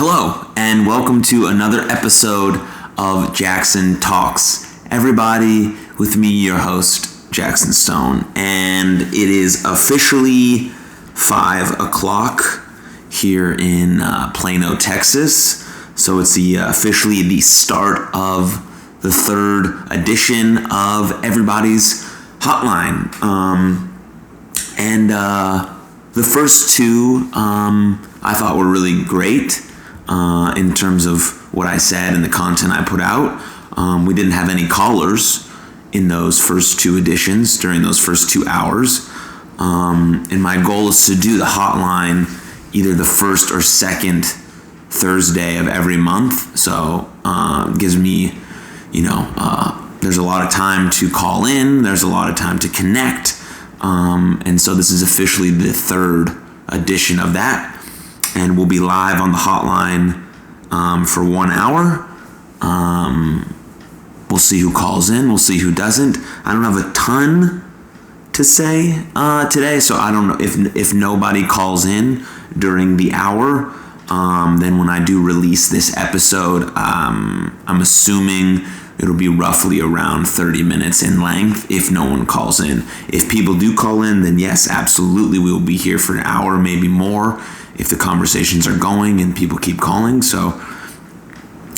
Hello, and welcome to another episode of Jaxon Talks. Everybody, with me, your host, Jaxon Stone, and it is officially 5 o'clock here in Plano, Texas. So it's officially the start of the third edition of everybody's Hotline. And the first two I thought were really great in terms of what I said and the content I put out. We didn't have any callers in those first two editions during those first 2 hours. And my goal is to do the Hotline either the first or second Thursday of every month. So it gives me, there's a lot of time to call in. There's a lot of time to connect. And so this is officially the third edition of that. And we'll be live on the Hotline for 1 hour. We'll see who calls in. We'll see who doesn't. I don't have a ton to say today, so I don't know if nobody calls in during the hour. Then when I do release this episode, I'm assuming it'll be roughly around 30 minutes in length if no one calls in. If people do call in, then yes, absolutely, we will be here for an hour, maybe more, if the conversations are going and people keep calling. So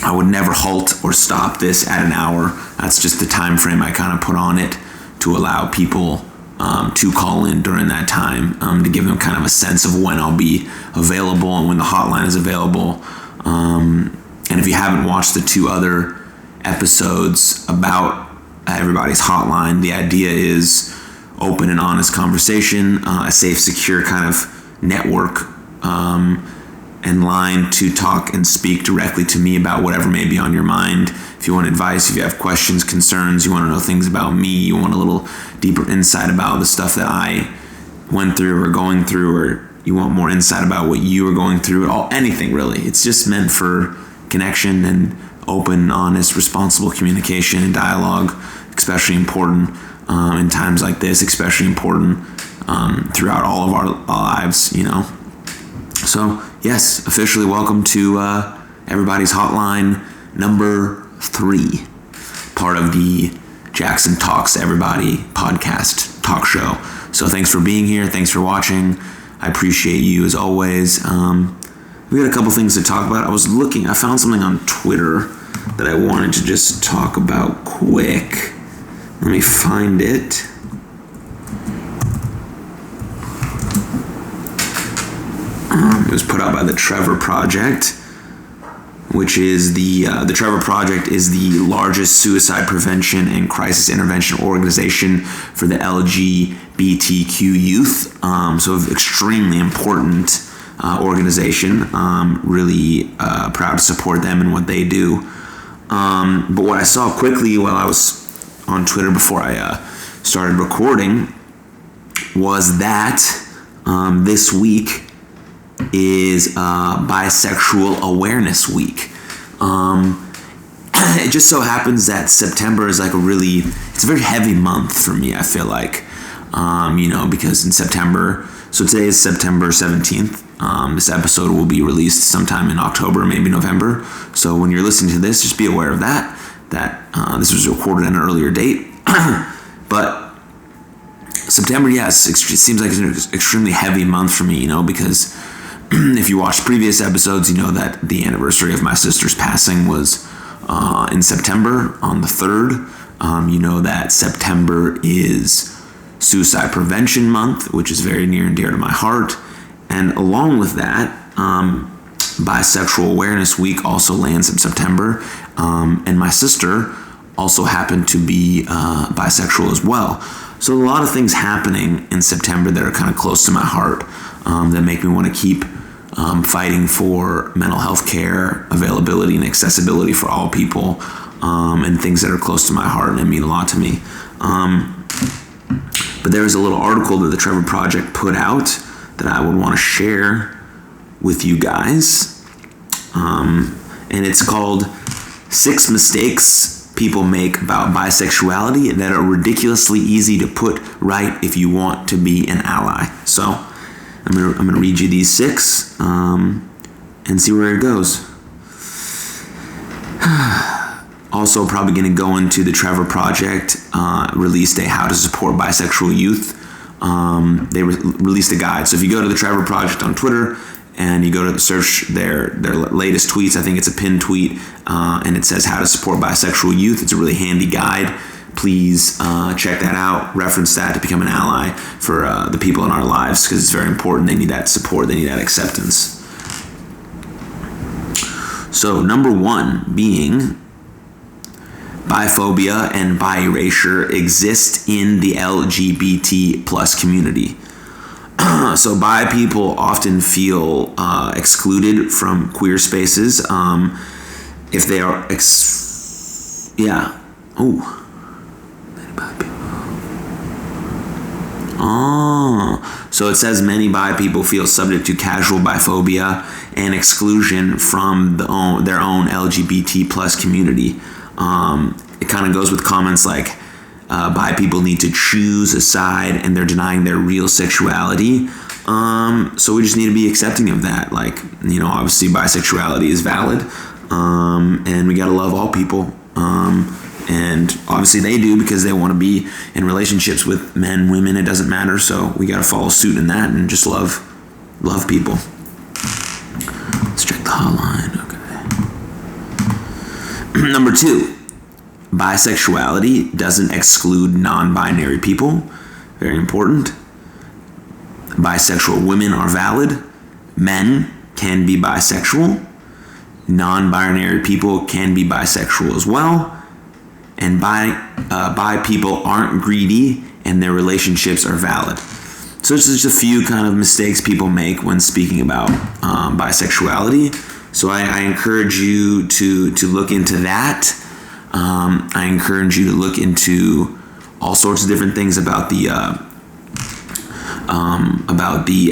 I would never halt or stop this at an hour. That's just the time frame I kind of put on it to allow people to call in during that time, to give them kind of a sense of when I'll be available and when the hotline is available. And if you haven't watched the two other episodes about everybody's hotline, the idea is open and honest conversation, a safe, secure kind of network and line to talk and speak directly to me about whatever may be on your mind. If you want advice, if you have questions, concerns, you want to know things about me, you want a little deeper insight about the stuff that I went through or going through, or you want more insight about what you are going through, anything really. It's just meant for connection and open, honest, responsible communication and dialogue, especially important in times like this, especially important throughout all of our lives, So, yes, officially welcome to everybody's Hotline number 3, part of the Jaxon Talks Everybody podcast talk show. So thanks for being here. Thanks for watching. I appreciate you as always. We got a couple things to talk about. I found something on Twitter that I wanted to just talk about quick. Let me find it. It was put out by the Trevor Project, which is the Trevor Project is the largest suicide prevention and crisis intervention organization for the LGBTQ youth. So extremely important organization. Really proud to support them and what they do. But what I saw quickly while I was on Twitter before I started recording was that this week is Bisexual Awareness Week. It just so happens that September is it's a very heavy month for me, I feel like, because in September, so today is September 17th. This episode will be released sometime in October, maybe November. So when you're listening to this, just be aware of that this was recorded at an earlier date. But September, yes, it seems like it's an extremely heavy month for me, because if you watched previous episodes, you know that the anniversary of my sister's passing was in September on the 3rd. You know that September is Suicide Prevention Month, which is very near and dear to my heart. And along with that, Bisexual Awareness Week also lands in September. And my sister also happened to be bisexual as well. So a lot of things happening in September that are kind of close to my heart that make me want to keep fighting for mental health care availability and accessibility for all people, and things that are close to my heart and mean a lot to me. But there was a little article that the Trevor Project put out that I would want to share with you guys. And it's called 6 Mistakes People Make About Bisexuality That Are Ridiculously Easy to Put Right If You Want to Be an Ally. So I'm gonna read you these 6. and see where it goes. Also, probably going to go into the Trevor Project, released a How to Support Bisexual Youth. They released a guide. So if you go to the Trevor Project on Twitter and you go to search their latest tweets, I think it's a pinned tweet, and it says How to Support Bisexual Youth. It's a really handy guide. Please check that out. Reference that to become an ally for the people in our lives, because it's very important. They need that support. They need that acceptance. So number 1 being biphobia and bi-erasure exist in the LGBT plus community. So bi people often feel excluded from queer spaces if they are so it says many bi people feel subject to casual biphobia and exclusion from their own LGBT plus community. It kind of goes with comments like bi people need to choose a side and they're denying their real sexuality. So we just need to be accepting of that. Like, obviously bisexuality is valid, and we got to love all people. And obviously they do, because they want to be in relationships with men, women, it doesn't matter. So we got to follow suit in that and just love people. Let's check the hotline. Okay. Number 2, bisexuality doesn't exclude non-binary people. Very important. Bisexual women are valid. Men can be bisexual. Non-binary people can be bisexual as well. And bi people aren't greedy, and their relationships are valid. So it's just a few kind of mistakes people make when speaking about bisexuality. So I encourage you to look into that. I encourage you to look into all sorts of different things about the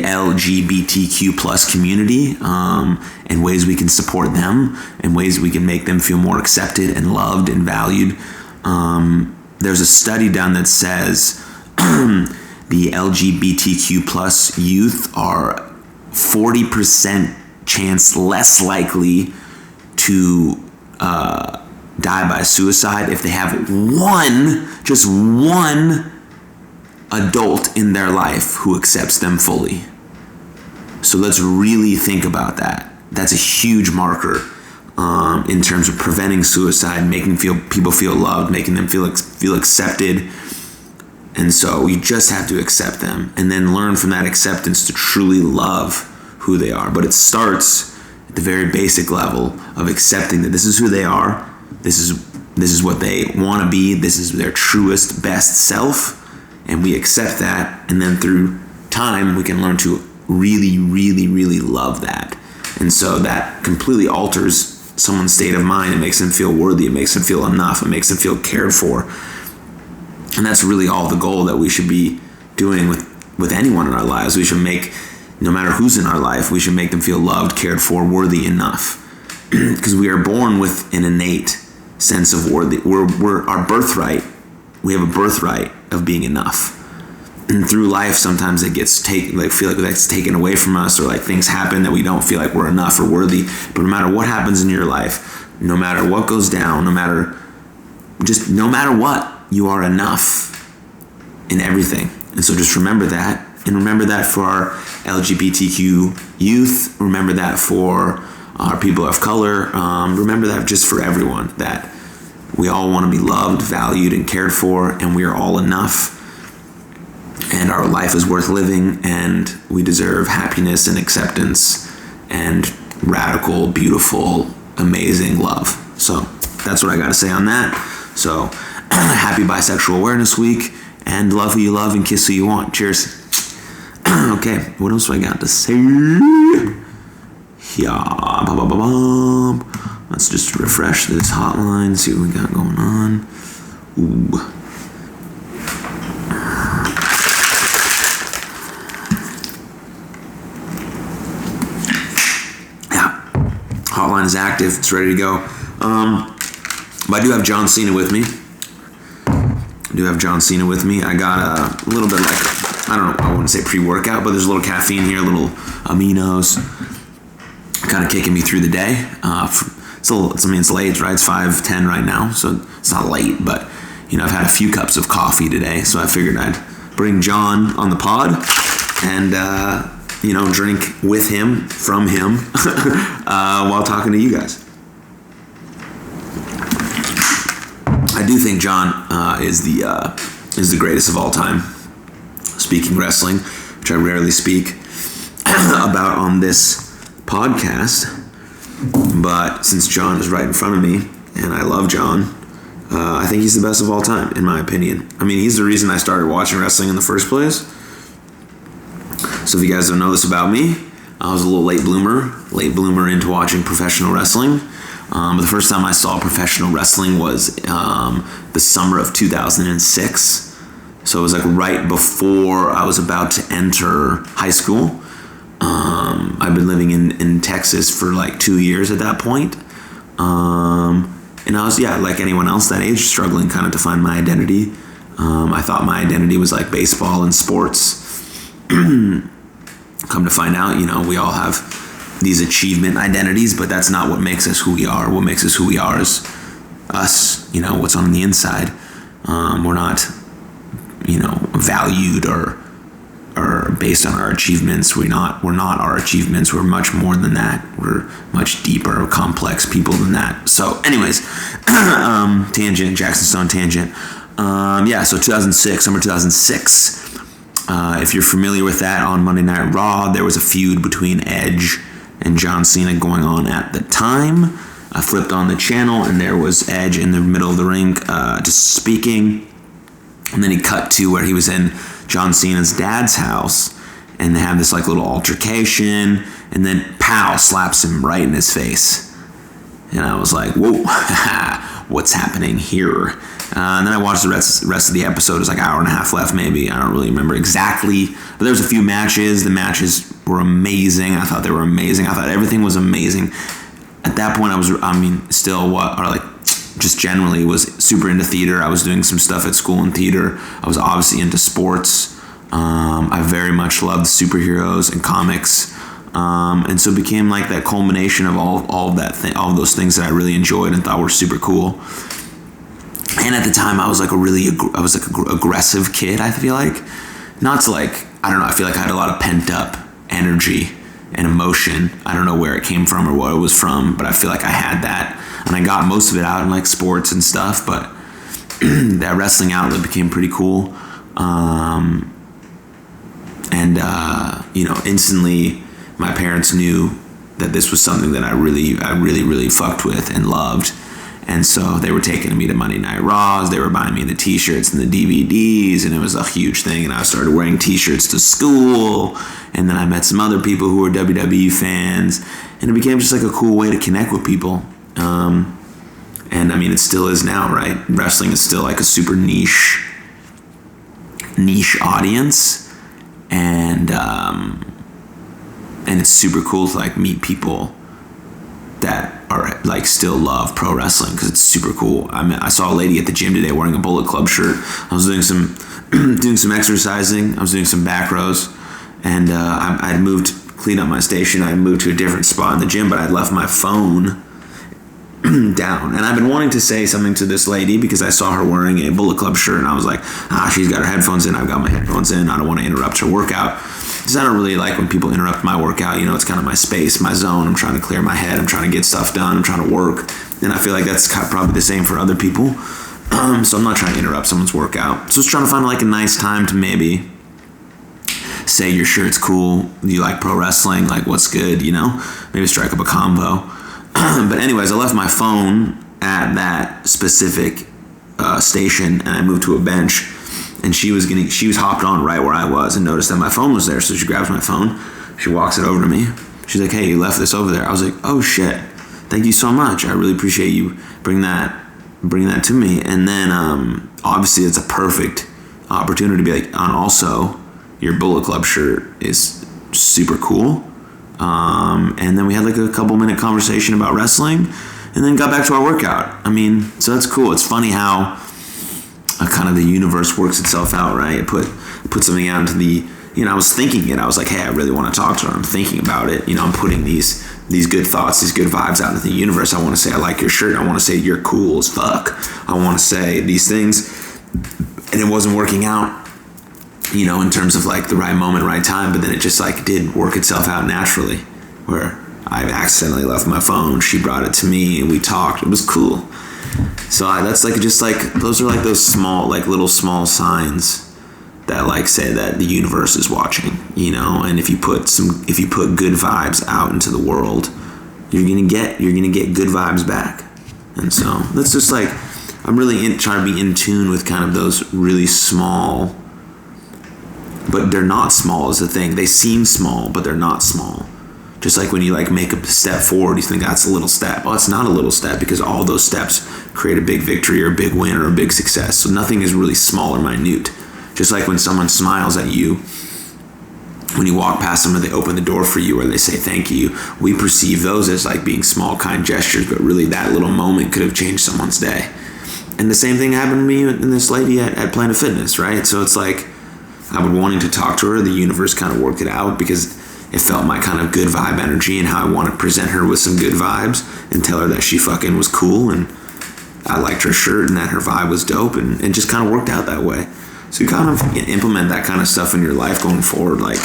LGBTQ plus community, and ways we can support them, and ways we can make them feel more accepted and loved and valued. There's a study done that says the LGBTQ plus youth are 40% chance less likely to die by suicide if they have just one adult in their life who accepts them fully. So let's really think about that. That's a huge marker in terms of preventing suicide, making people feel loved, making them feel accepted. And so you just have to accept them, and then learn from that acceptance to truly love who they are. But it starts at the very basic level of accepting that this is who they are, this is what they want to be, this is their truest, best self, and we accept that. And then through time, we can learn to really, really, really love that. And so that completely alters someone's state of mind. It makes them feel worthy. It makes them feel enough. It makes them feel cared for. And that's really all the goal that we should be doing with anyone in our lives. We should make, no matter who's in our life, we should make them feel loved, cared for, worthy enough. Because we are born with an innate sense of worthy. We're our birthright. We have a birthright of being enough. And through life, sometimes it gets feel like that's taken away from us, or like things happen that we don't feel like we're enough or worthy. But no matter what happens in your life, no matter what goes down, no matter what, you are enough in everything. And so just remember that, and remember that for our LGBTQ youth. Remember that for our people of color. Remember that just for everyone, that we all want to be loved, valued, and cared for, and we are all enough. And our life is worth living, and we deserve happiness and acceptance and radical, beautiful, amazing love. So that's what I got to say on that. So happy Bisexual Awareness Week, and love who you love and kiss who you want. Cheers. Okay, what else do I got to say? Yeah, let's just refresh this hotline, see what we got going on. Ooh. Hotline is active. It's ready to go. But I do have John Cena with me. I got a little bit I wouldn't say pre-workout, but there's a little caffeine here, a little aminos. kind of kicking me through the day. It's late, right? It's 5:10 right now, so it's not late, but I've had a few cups of coffee today, so I figured I'd bring John on the pod and drink with him, from him, while talking to you guys. I do think John is the greatest of all time. Speaking wrestling, which I rarely speak about on this podcast, but since John is right in front of me and I love John, I think he's the best of all time, in my opinion. I mean, he's the reason I started watching wrestling in the first place. So if you guys don't know this about me, I was a little late bloomer into watching professional wrestling. But the first time I saw professional wrestling was the summer of 2006. So it was like right before I was about to enter high school. I've been living in Texas for like 2 years at that point. And I was, like anyone else that age, struggling kind of to find my identity. I thought my identity was like baseball and sports. Come to find out, we all have these achievement identities, but that's not what makes us who we are. What makes us who we are is us, what's on the inside. We're not, valued or based on our achievements. We're not our achievements. We're much more than that. We're much deeper, complex people than that. So anyways, tangent, Jaxon Stone tangent. So 2006, summer 2006. If you're familiar with that, on Monday Night Raw, there was a feud between Edge and John Cena going on at the time. I flipped on the channel and there was Edge in the middle of the ring just speaking. And then he cut to where he was in John Cena's dad's house and they have this like little altercation and then pow, slaps him right in his face. And I was like, whoa, what's happening here? And then I watched the rest of the episode. It was like an hour and a half left, maybe. I don't really remember exactly. But there was a few matches. The matches were amazing. I thought they were amazing. I thought everything was amazing. At that point, just generally was super into theater. I was doing some stuff at school in theater. I was obviously into sports. I very much loved superheroes and comics. And so it became like that culmination of all of those things that I really enjoyed and thought were super cool. And at the time, I was like an aggressive kid. I feel like, not to like, I don't know. I feel like I had a lot of pent up energy and emotion. I don't know where it came from or what it was from, but I feel like I had that, and I got most of it out in like sports and stuff. But that wrestling outlet became pretty cool, instantly, my parents knew that this was something that I really fucked with and loved. And so they were taking me to Monday Night Raws. They were buying me the T-shirts and the DVDs, and it was a huge thing. And I started wearing T-shirts to school. And then I met some other people who were WWE fans, and it became just like a cool way to connect with people. And I mean, it still is now, right? Wrestling is still like a super niche audience, and it's super cool to like meet people that are like still love pro wrestling, because it's super cool. I saw a lady at the gym today wearing a Bullet Club shirt. I was doing some exercising. I was doing some back rows, and I'd cleaned up my station. I moved to a different spot in the gym, but I'd left my phone down. And I've been wanting to say something to this lady because I saw her wearing a Bullet Club shirt, and I was like, she's got her headphones in. I've got my headphones in. I don't want to interrupt her workout, because I don't really like when people interrupt my workout. It's kind of my space, my zone. I'm trying to clear my head. I'm trying to get stuff done. I'm trying to work. And I feel like that's probably the same for other people. So I'm not trying to interrupt someone's workout. So I was trying to find like a nice time to maybe say your shirt's cool. You like pro wrestling? Like, what's good? Maybe strike up a combo. But anyways, I left my phone at that specific station, and I moved to a bench. And she was hopped on right where I was and noticed that my phone was there. So she grabs my phone, she walks it over to me. She's like, "Hey, you left this over there." I was like, "Oh shit, thank you so much. I really appreciate you bring that to me." And then obviously it's a perfect opportunity to be like, and also your Bullet Club shirt is super cool. And then we had like a couple minute conversation about wrestling, and then got back to our workout. I mean, so that's cool. It's funny how kind of the universe works itself out, right? I put something out into the, I was thinking it. I was like, hey, I really want to talk to her. I'm thinking about it. I'm putting these these good thoughts, these good vibes out into the universe. I want to say, I like your shirt. I want to say, you're cool as fuck. I want to say these things. And it wasn't working out, you know, in terms of like the right moment, right time. But then it just like did work itself out naturally, where I accidentally left my phone. She brought it to me and we talked. It was cool. So that's like, just like, those are like those small, like little small signs that like say that the universe is watching, you know. And if you put good vibes out into the world, you're gonna get good vibes back. And so that's just like, I'm really trying to be in tune with kind of those really small, but they're not small is the thing. They seem small, but they're not small. Just like when you like make a step forward, you think that's a little step. Well, it's not a little step, because all those steps create a big victory or a big win or a big success. So nothing is really small or minute. Just like when someone smiles at you, when you walk past them and they open the door for you or they say thank you, we perceive those as like being small, kind gestures, but really that little moment could have changed someone's day. And the same thing happened to me and this lady at Planet Fitness, right? So it's like, I would wanting to talk to her, the universe kind of worked it out, because it felt my kind of good vibe energy and how I want to present her with some good vibes and tell her that she fucking was cool and I liked her shirt and that her vibe was dope, and it just kind of worked out that way. So you kind of implement that kind of stuff in your life going forward. Like,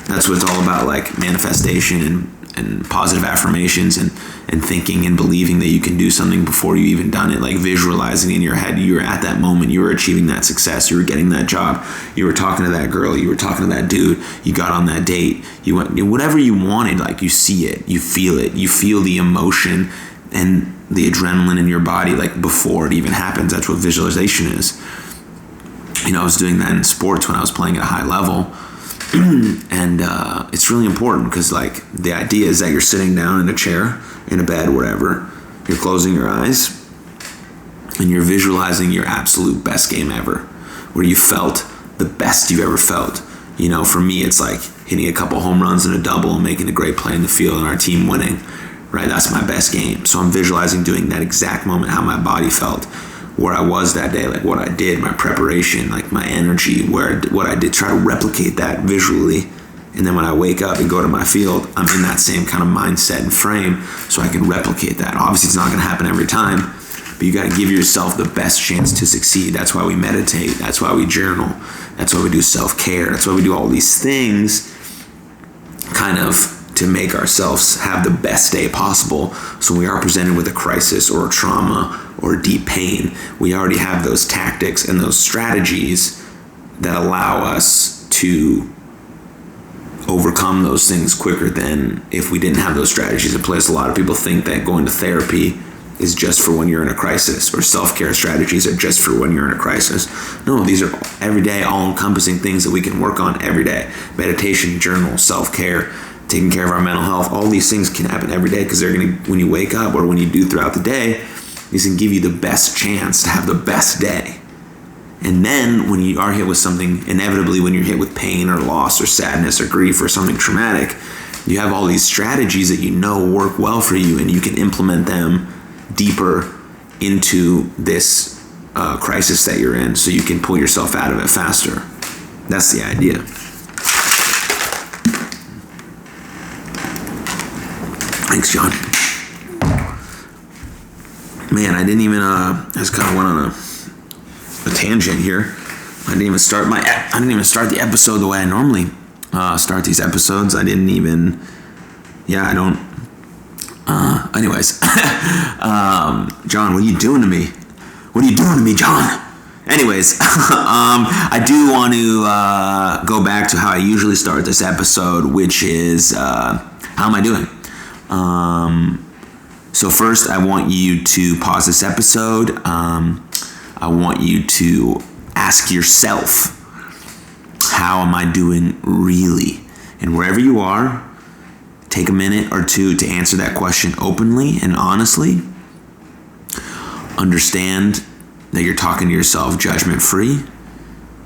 that's what it's all about, like manifestation and positive affirmations and thinking and believing that you can do something before you even done it. Like visualizing in your head, you were at that moment, you were achieving that success, you were getting that job, you were talking to that girl, you were talking to that dude, you got on that date, you went, whatever you wanted, like you see it, you feel the emotion and the adrenaline in your body, like before it even happens. That's what visualization is. You know, I was doing that in sports when I was playing at a high level. And it's really important, because like the idea is that you're sitting down in a chair, in a bed, wherever, you're closing your eyes and you're visualizing your absolute best game ever, where you felt the best you've ever felt. You know, for me, it's like hitting a couple home runs and a double and making a great play in the field and our team winning, right? That's my best game. So I'm visualizing doing that exact moment, how my body felt, where I was that day, like what I did, my preparation, like my energy, what I did, try to replicate that visually. And then when I wake up and go to my field, I'm in that same kind of mindset and frame, so I can replicate that. Obviously, it's not going to happen every time, but you got to give yourself the best chance to succeed. That's why we meditate. That's why we journal. That's why we do self-care. That's why we do all these things, kind of to make ourselves have the best day possible. So when we are presented with a crisis or a trauma or deep pain, we already have those tactics and those strategies that allow us to overcome those things quicker than if we didn't have those strategies in place. A lot of people think that going to therapy is just for when you're in a crisis, or self-care strategies are just for when you're in a crisis. No, these are everyday, all-encompassing things that we can work on every day. Meditation, journal, self-care, taking care of our mental health, all these things can happen every day, because they're going to, when you wake up or when you do throughout the day, these can give you the best chance to have the best day. And then when you are hit with something, inevitably when you're hit with pain or loss or sadness or grief or something traumatic, you have all these strategies that you know work well for you, and you can implement them deeper into this crisis that you're in, so you can pull yourself out of it faster. That's the idea. Thanks, John. Man, I didn't even, I just kind of went on a tangent here. I didn't even start the episode the way I normally start these episodes. I didn't even, anyways. John, what are you doing to me? What are you doing to me, John? Anyways, I do want to go back to how I usually start this episode, which is, how am I doing? So first, I want you to pause this episode. I want you to ask yourself, how am I doing really? And wherever you are, take a minute or two to answer that question openly and honestly. Understand that you're talking to yourself judgment-free.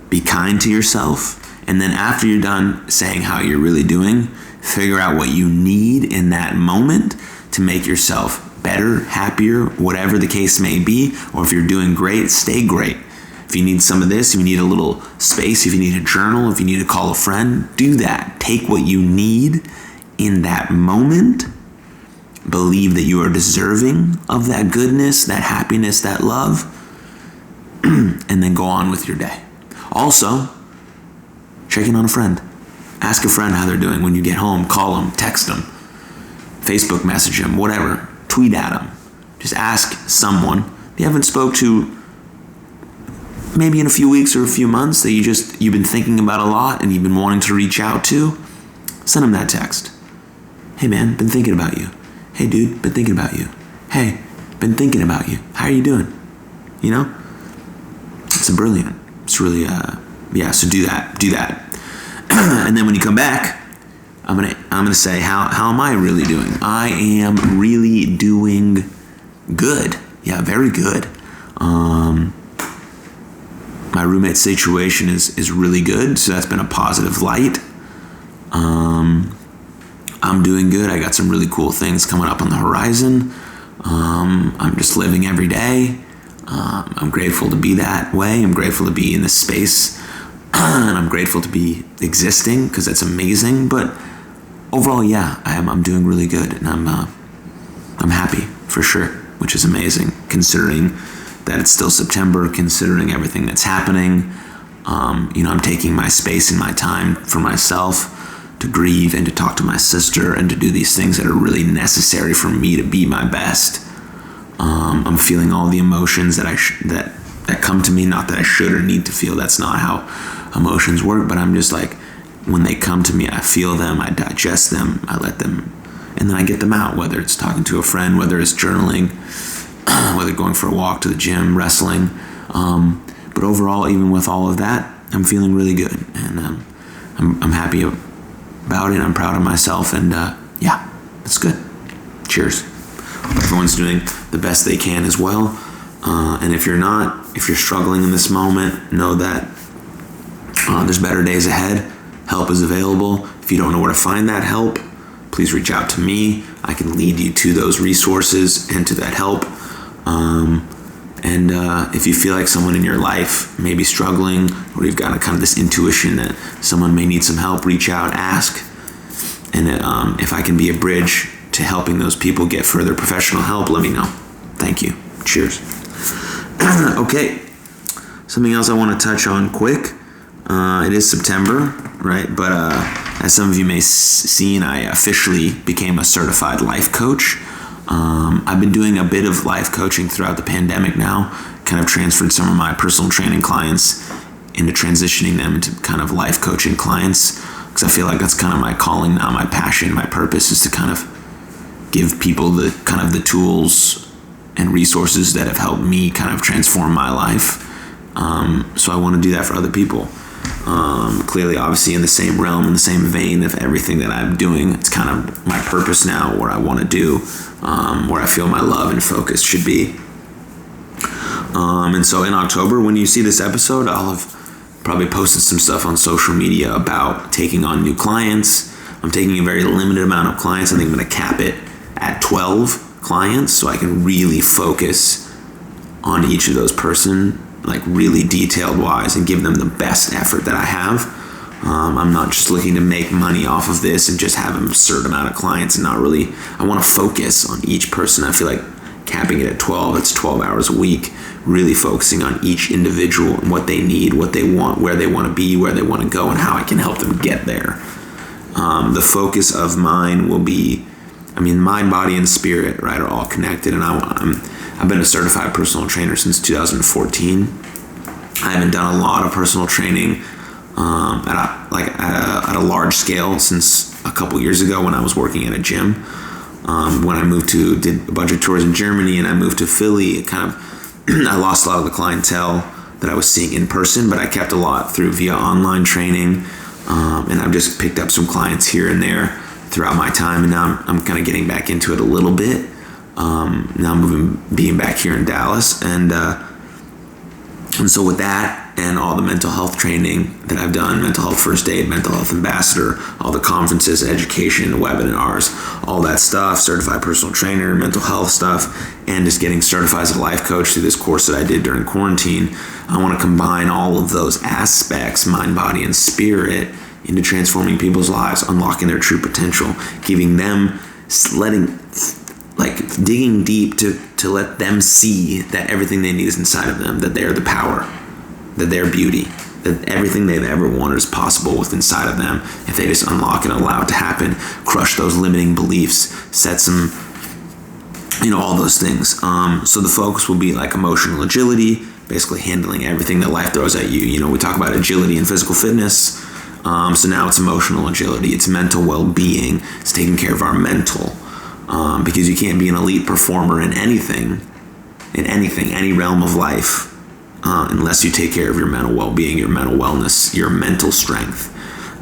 Be kind to yourself. And then after you're done saying how you're really doing, figure out what you need in that moment to make yourself better, happier, whatever the case may be. Or if you're doing great, stay great. If you need some of this, if you need a little space, if you need a journal, if you need to call a friend, do that. Take what you need in that moment believe that you are deserving of that goodness, that happiness, that love, and then go on with your day. Also, check in on a friend. Ask a friend how they're doing when you get home. Call them, text them, Facebook message them, whatever. Tweet at them. Just ask someone you haven't spoke to maybe in a few weeks or a few months that you've been thinking about a lot and you've been wanting to reach out to. Send them that text. Hey man, been thinking about you. Hey dude, been thinking about you. Hey, been thinking about you. How are you doing? You know? It's brilliant. It's really, so do that. And then when you come back, I'm gonna say, how am I really doing? I am really doing good. Yeah, very good. My roommate situation is really good, so that's been a positive light. I'm doing good. I got some really cool things coming up on the horizon. I'm just living every day. I'm grateful to be that way. I'm grateful to be in this space. And I'm grateful to be existing because that's amazing. But overall, yeah, I'm doing really good. And I'm happy for sure, which is amazing considering that it's still September, considering everything that's happening. I'm taking my space and my time for myself to grieve and to talk to my sister and to do these things that are really necessary for me to be my best. I'm feeling all the emotions that come to me, not that I should or need to feel. That's not how emotions work, but I'm just like, when they come to me, I feel them, I digest them, I let them, and then I get them out, whether it's talking to a friend, whether it's journaling, whether going for a walk to the gym, wrestling. But overall, even with all of that, I'm feeling really good, and I'm happy about it. I'm proud of myself, and it's good. Cheers. Everyone's doing the best they can as well. And if you're struggling in this moment, know that there's better days ahead. Help is available. If you don't know where to find that help, please reach out to me. I can lead you to those resources and to that help. And if you feel like someone in your life may be struggling, or you've got kind of this intuition that someone may need some help, reach out, ask. And if I can be a bridge to helping those people get further professional help, let me know. Thank you. Cheers. Okay. Something else I want to touch on quick. It is September, right? But as some of you may have seen, I officially became a certified life coach. I've been doing a bit of life coaching throughout the pandemic now, kind of transferred some of my personal training clients into transitioning them into kind of life coaching clients, because I feel like that's kind of my calling now, my passion, my purpose is to kind of give people the tools and resources that have helped me kind of transform my life. So I want to do that for other people. Clearly, obviously, in the same realm, in the same vein of everything that I'm doing, it's kind of my purpose now, what I want to do, where I feel my love and focus should be. And so in October, when you see this episode, I'll have probably posted some stuff on social media about taking on new clients. I'm taking a very limited amount of clients. I think I'm going to cap it at 12 clients so I can really focus on each of those person, like really detailed wise, and give them the best effort that I have. I'm not just looking to make money off of this and just have an absurd amount of clients and not really, I want to focus on each person. I feel like capping it at 12, it's 12 hours a week, really focusing on each individual and what they need, what they want, where they want to be, where they want to go, and how I can help them get there. The focus of mine will be, mind, body, and spirit, right, are all connected, and I've been a certified personal trainer since 2014. I haven't done a lot of personal training at a large scale since a couple years ago when I was working at a gym. When I did a bunch of tours in Germany, and I moved to Philly, I lost a lot of the clientele that I was seeing in person, but I kept a lot via online training, and I've just picked up some clients here and there throughout my time, and now I'm kind of getting back into it a little bit. Now I'm being back here in Dallas, and so with that and all the mental health training that I've done, mental health first aid, mental health ambassador, all the conferences, education, webinars, all that stuff, certified personal trainer, mental health stuff, and just getting certified as a life coach through this course that I did during quarantine, I want to combine all of those aspects, mind, body, and spirit, into transforming people's lives, unlocking their true potential, giving them, like digging deep to let them see that everything they need is inside of them, that they're the power, that they're beauty, that everything they've ever wanted is possible within inside of them if they just unlock and allow it to happen, crush those limiting beliefs, set some, all those things. So the focus will be like emotional agility, basically handling everything that life throws at you. We talk about agility and physical fitness. So now it's emotional agility, it's mental well-being, it's taking care of our mental. Because you can't be an elite performer in anything, any realm of life, unless you take care of your mental well-being, your mental wellness, your mental strength.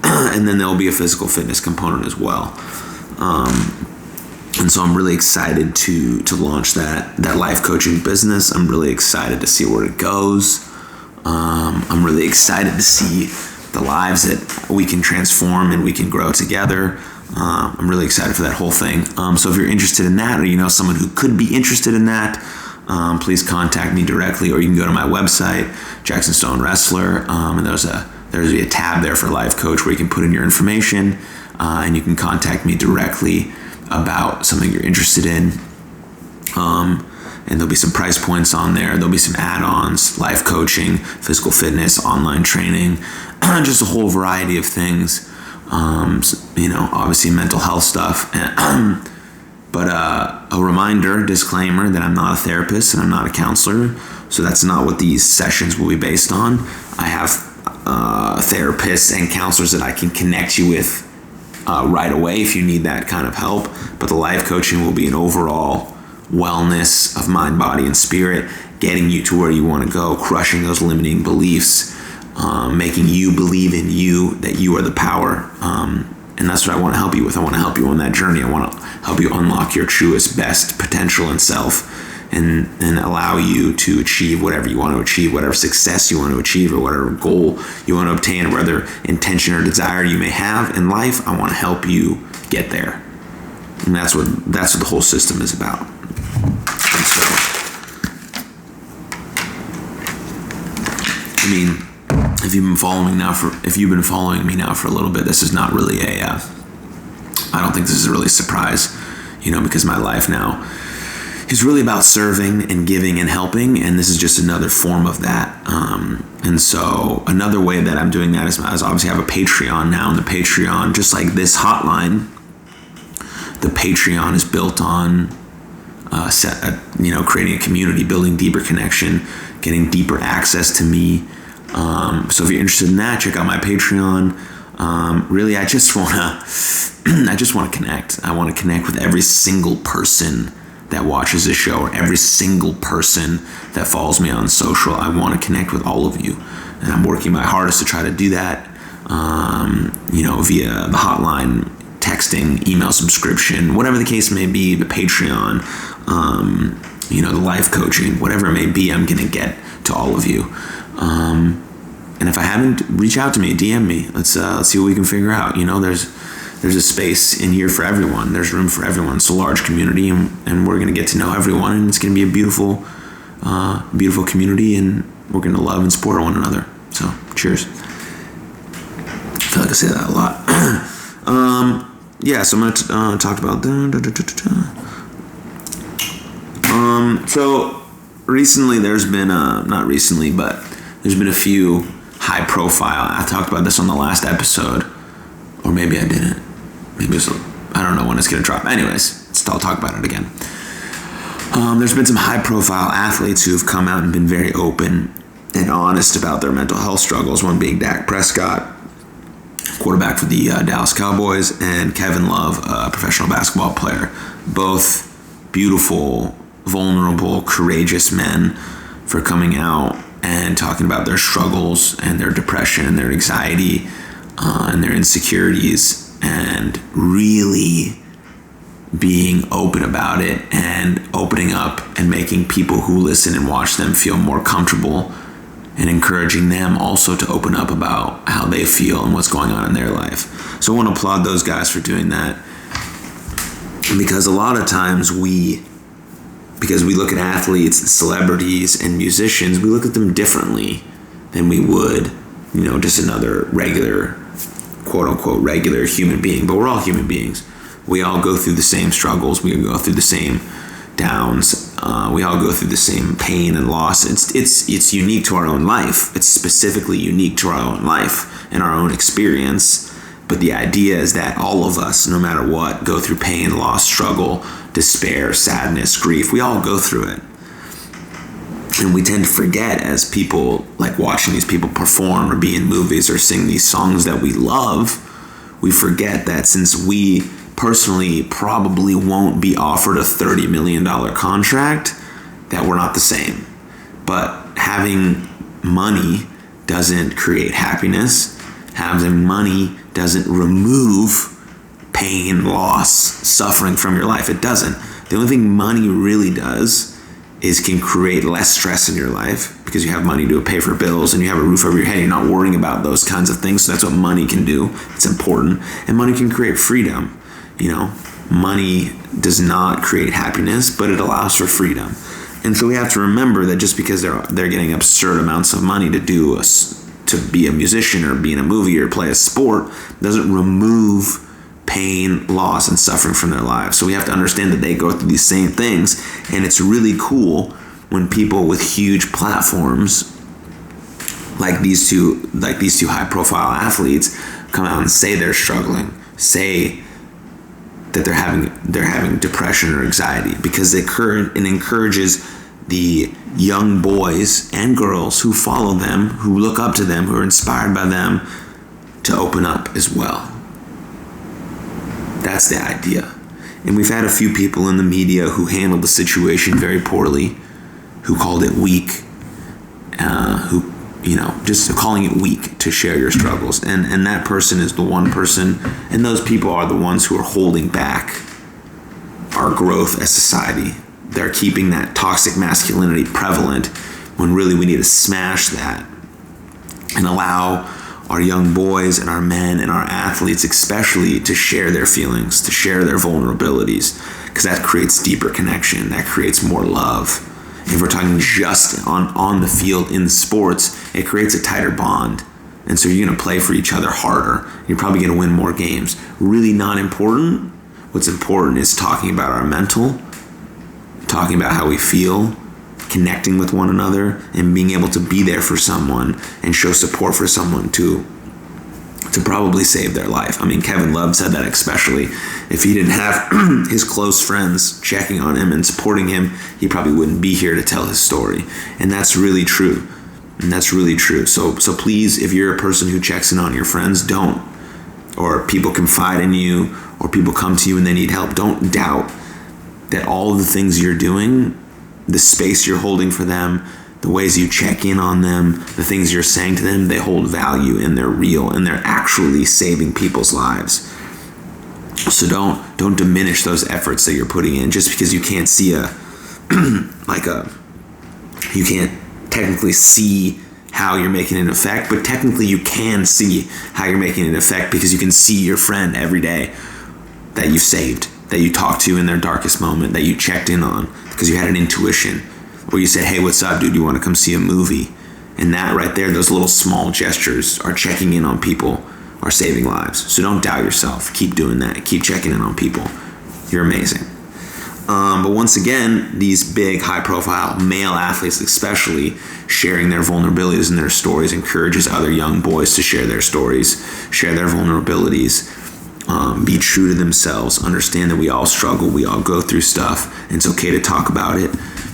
And then there'll be a physical fitness component as well. And so I'm really excited to launch that life coaching business. I'm really excited to see where it goes. I'm really excited to see the lives that we can transform and we can grow together. I'm really excited for that whole thing. So if you're interested in that, or you know someone who could be interested in that, please contact me directly, or you can go to my website, Jaxon Stone Wrestler, and there's a tab there for life coach where you can put in your information, and you can contact me directly about something you're interested in. And there'll be some price points on there. There'll be some add-ons, life coaching, physical fitness, online training, just a whole variety of things. Obviously mental health stuff. But a reminder, disclaimer, that I'm not a therapist and I'm not a counselor. So that's not what these sessions will be based on. I have therapists and counselors that I can connect you with right away if you need that kind of help. But the life coaching will be an overall wellness of mind, body, and spirit, getting you to where you want to go, crushing those limiting beliefs, making you believe in you, that you are the power. And that's what I want to help you with. I want to help you on that journey. I want to help you unlock your truest, best potential and self, and allow you to achieve whatever you want to achieve, whatever success you want to achieve, or whatever goal you want to obtain, or whatever intention or desire you may have in life. I want to help you get there. And that's what the whole system is about. And so, if you've been following me now for a little bit, this is not really I don't think this is really a surprise, because my life now is really about serving and giving and helping, and this is just another form of that. And so another way that I'm doing that is obviously I have a Patreon now, and the Patreon, just like this hotline, the Patreon is built on creating a community, building deeper connection, getting deeper access to me. So if you're interested in that, check out my Patreon. Really, I just want to connect. I want to connect with every single person that watches this show, or every single person that follows me on social. I want to connect with all of you, and I'm working my hardest to try to do that. Via the hotline, texting, email subscription, whatever the case may be, the Patreon, the life coaching, whatever it may be, I'm gonna get to all of you. And if I haven't, reach out to me, DM me. Let's see what we can figure out. There's a space in here for everyone. There's room for everyone. It's a large community, and we're gonna get to know everyone, and it's gonna be a beautiful, beautiful community, and we're gonna love and support one another. So, cheers. I feel like I say that a lot. So I'm gonna talk about so recently there's been there's been a few high profile. I talked about this on the last episode, or maybe I didn't. I don't know when it's gonna drop. Anyways, I'll talk about it again. There's been some high profile athletes who have come out and been very open and honest about their mental health struggles. One being Dak Prescott, quarterback for the Dallas Cowboys, and Kevin Love, a professional basketball player. Both beautiful, vulnerable, courageous men for coming out and talking about their struggles and their depression and their anxiety and their insecurities, and really being open about it and opening up and making people who listen and watch them feel more comfortable, and encouraging them also to open up about how they feel and what's going on in their life. So I want to applaud those guys for doing that, because a lot of times because we look at athletes, celebrities, and musicians, we look at them differently than we would, just another regular, quote unquote, regular human being. But we're all human beings. We all go through the same struggles. We go through the same downs. We all go through the same pain and loss. It's unique to our own life. It's specifically unique to our own life and our own experience. But the idea is that all of us, no matter what, go through pain, loss, struggle, despair, sadness, grief. We all go through it. And we tend to forget, as people, like watching these people perform or be in movies or sing these songs that we love, we forget that since we personally probably won't be offered a $30 million contract, that we're not the same. But having money doesn't create happiness. Having money doesn't remove pain, loss, suffering from your life. It doesn't. The only thing money really does is can create less stress in your life, because you have money to pay for bills and you have a roof over your head. You're not worrying about those kinds of things. So that's what money can do. It's important. And money can create freedom. Money does not create happiness, but it allows for freedom. And so we have to remember that just because they're getting absurd amounts of money to be a musician or be in a movie or play a sport, doesn't remove pain, loss, and suffering from their lives. So we have to understand that they go through these same things. And it's really cool when people with huge platforms, like these two high-profile athletes, come out and say they're struggling, say that they're having depression or anxiety, because it encourages the young boys and girls who follow them, who look up to them, who are inspired by them, to open up as well. That's the idea. And we've had a few people in the media who handled the situation very poorly, who called it weak, just calling it weak to share your struggles. And that person is the one person, and those people are the ones who are holding back our growth as society. They're keeping that toxic masculinity prevalent, when really we need to smash that and allow our young boys and our men and our athletes especially to share their feelings, to share their vulnerabilities, because that creates deeper connection, that creates more love. If we're talking just on the field in sports, it creates a tighter bond. And so you're going to play for each other harder. You're probably going to win more games. Really not important. What's important is talking about our mental, talking about how we feel, connecting with one another, and being able to be there for someone and show support for someone to probably save their life. I mean, Kevin Love said that especially. If he didn't have his close friends checking on him and supporting him, he probably wouldn't be here to tell his story. And that's really true. So please, if you're a person who checks in on your friends, don't. Or people confide in you, or people come to you and they need help, don't doubt that all of the things you're doing, the space you're holding for them, the ways you check in on them, the things you're saying to them, they hold value and they're real and they're actually saving people's lives. So don't diminish those efforts that you're putting in just because you can't see you can't technically see how you're making an effect, but technically you can see how you're making an effect, because you can see your friend every day that you saved, that you talked to in their darkest moment, that you checked in on because you had an intuition, or you said, hey, what's up, dude? You want to come see a movie? And that right there, those little small gestures are checking in on people, are saving lives. So don't doubt yourself. Keep doing that. Keep checking in on people. You're amazing. But once again, these big, high-profile male athletes especially, sharing their vulnerabilities and their stories encourages other young boys to share their stories, share their vulnerabilities, be true to themselves, understand that we all struggle, we all go through stuff, and it's okay to talk about it.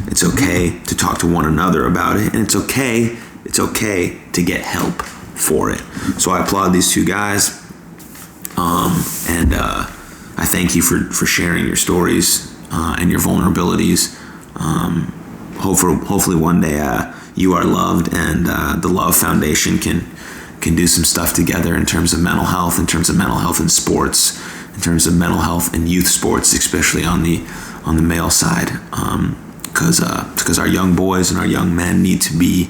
It's okay to talk to one another about it, and it's okay to get help for it. So I applaud these two guys, and I thank you for sharing your stories and your vulnerabilities. Hopefully one day you are loved, and the Love Foundation can do some stuff together in terms of mental health, in sports, in terms of mental health in youth sports, especially on the male side, because our young boys and our young men need to be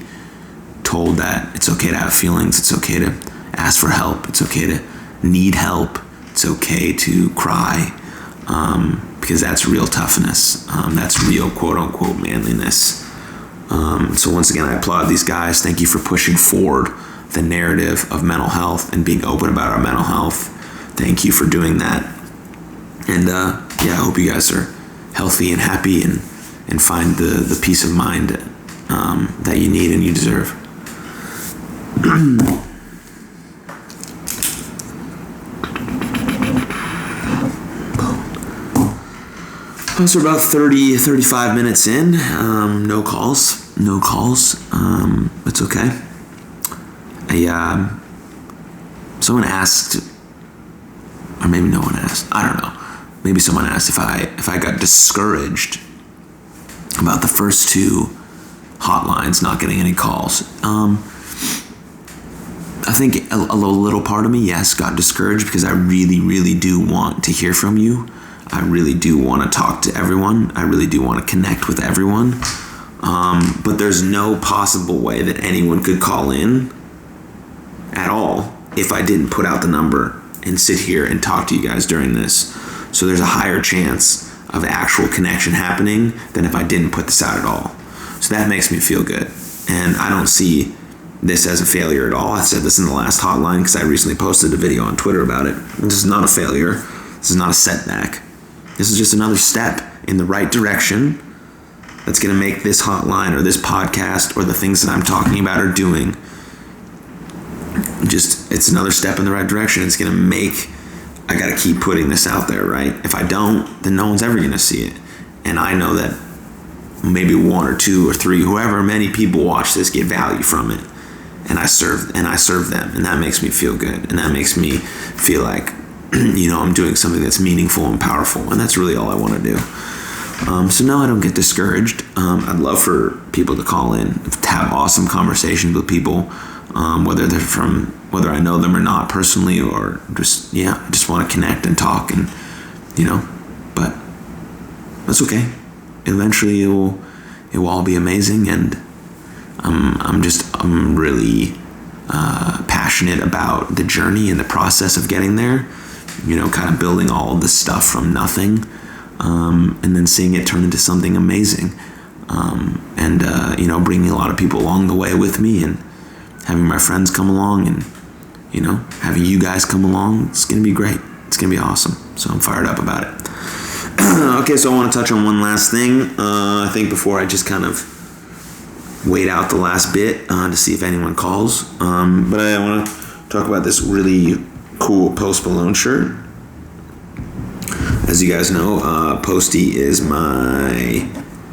told that it's okay to have feelings, it's okay to ask for help, it's okay to need help, it's okay to cry, because that's real toughness, that's real quote-unquote manliness. So once again, I applaud these guys. Thank you for pushing forward the narrative of mental health and being open about our mental health. Thank you for doing that. And I hope you guys are healthy and happy and find the peace of mind that you need and you deserve. So we're about 35 minutes in. No calls. It's okay. Someone asked, or maybe no one asked, I don't know. Maybe someone asked if I got discouraged about the first two hotlines not getting any calls. I think a little part of me, yes, got discouraged because I really, really do want to hear from you. I really do want to talk to everyone. I really do want to connect with everyone. But there's no possible way that anyone could call in at all if I didn't put out the number and sit here and talk to you guys during this. So there's a higher chance of actual connection happening than if I didn't put this out at all. So that makes me feel good. And I don't see this as a failure at all. I said this in the last hotline because I recently posted a video on Twitter about it. This is not a failure. This is not a setback. This is just another step in the right direction that's going to make this hotline or this podcast or the things that I'm talking about or doing, it's another step in the right direction. It's going to make, I got to keep putting this out there, right? If I don't, then no one's ever going to see it. And I know that maybe one or two or three, however many people watch this, get value from it. And I serve them. And that makes me feel good. And that makes me feel like, I'm doing something that's meaningful and powerful, and that's really all I want to do. So no, I don't get discouraged. I'd love for people to call in, to have awesome conversations with people, whether I know them or not personally, or I just want to connect and talk, and but that's okay. Eventually, it will all be amazing, and I'm really passionate about the journey and the process of getting there. Kind of building all of this stuff from nothing, and then seeing it turn into something amazing, and bringing a lot of people along the way with me, and having my friends come along, and having you guys come along. It's gonna be great. It's gonna be awesome. So I'm fired up about it. Okay, so I want to touch on one last thing. I think before I just kind of wait out the last bit to see if anyone calls. But I want to talk about this really cool Post Malone shirt. As you guys know, Posty is my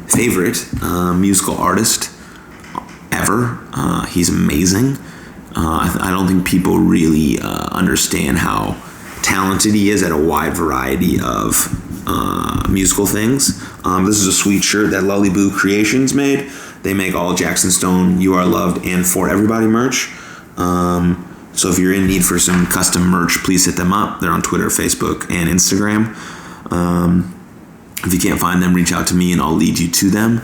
favorite musical artist ever. He's amazing. I don't think people really understand how talented he is at a wide variety of musical things. This is a sweet shirt that Lullyboo Creations made. They make all Jaxon Stone, You Are Loved, and For Everybody merch. So if you're in need for some custom merch, please hit them up. They're on Twitter, Facebook, and Instagram. If you can't find them, reach out to me and I'll lead you to them.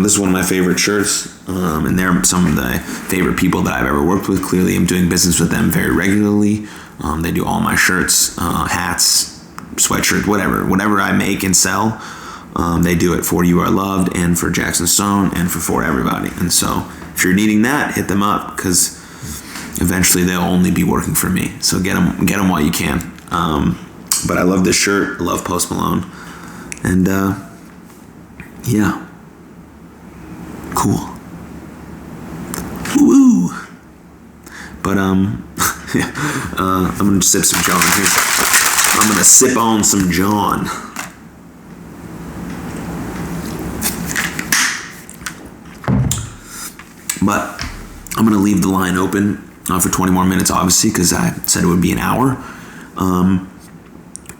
This is one of my favorite shirts, and they're some of the favorite people that I've ever worked with. Clearly, I'm doing business with them very regularly. They do all my shirts, hats, sweatshirts, whatever I make and sell. They do it for You Are Loved and for Jaxon Stone and for Everybody. And so if you're needing that, hit them up, because eventually they'll only be working for me. So get them while you can. But I love this shirt. I love Post Malone. And cool. Woo! But I'm gonna sip some John here. I'm gonna sip on some John. But I'm going to leave the line open for 20 more minutes, obviously, because I said it would be an hour.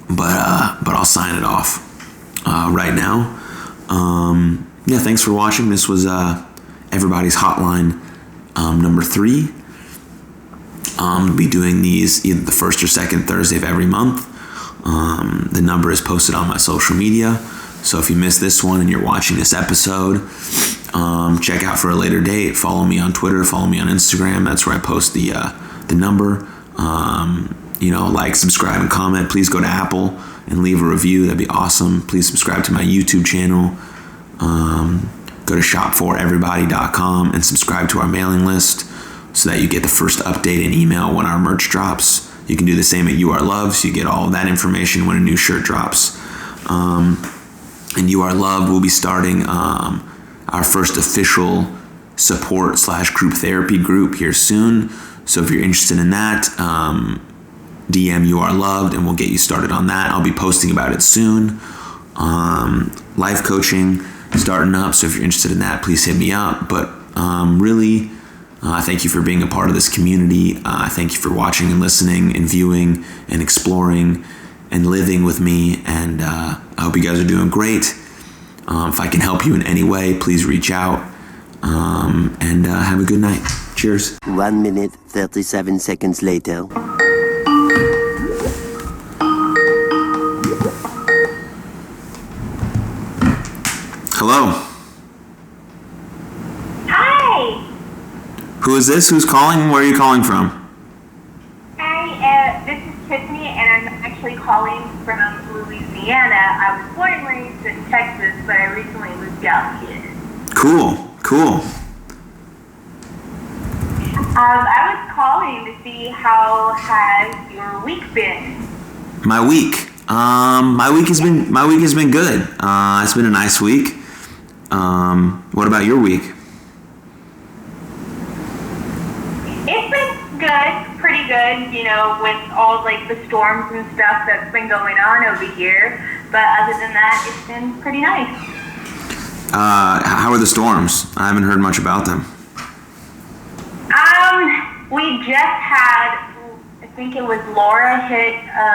But I'll sign it off right now. Thanks for watching. This was Everybody's Hotline number 3. I'll be doing these either the first or second Thursday of every month. The number is posted on my social media. So if you missed this one and you're watching this episode, check out for a later date. Follow me on Twitter. Follow me on Instagram. That's where I post the number. Like, subscribe, and comment. Please go to Apple and leave a review. That'd be awesome. Please subscribe to my YouTube channel. Go to shopforeverybody.com and subscribe to our mailing list so that you get the first update in email when our merch drops. You can do the same at You Are Loved, so you get all of that information when a new shirt drops. and You Are Loved will be starting our first official support/group therapy group here soon. So if you're interested in that, DM You Are Loved and we'll get you started on that. I'll be posting about it soon. Life coaching starting up, so if you're interested in that, please hit me up. But really, thank you for being a part of this community. Thank you for watching and listening and viewing and exploring and living with me. And I hope you guys are doing great. If I can help you in any way, please reach out. And have a good night. Cheers. 1 minute, 37 seconds later. Hello. Hi. Who is this? Who's calling? Where are you calling from? Hi, this is Tiffany, and I'm actually calling from Louisiana. I was born and raised in Texas, but I recently moved out here. Cool. I was calling to see how has your week been. My week. My week has been good. It's been a nice week. What about your week? It's been good, pretty good, with all like the storms and stuff that's been going on over here. But other than that, it's been pretty nice. How are the storms? I haven't heard much about them. We just had, I think it was Laura hit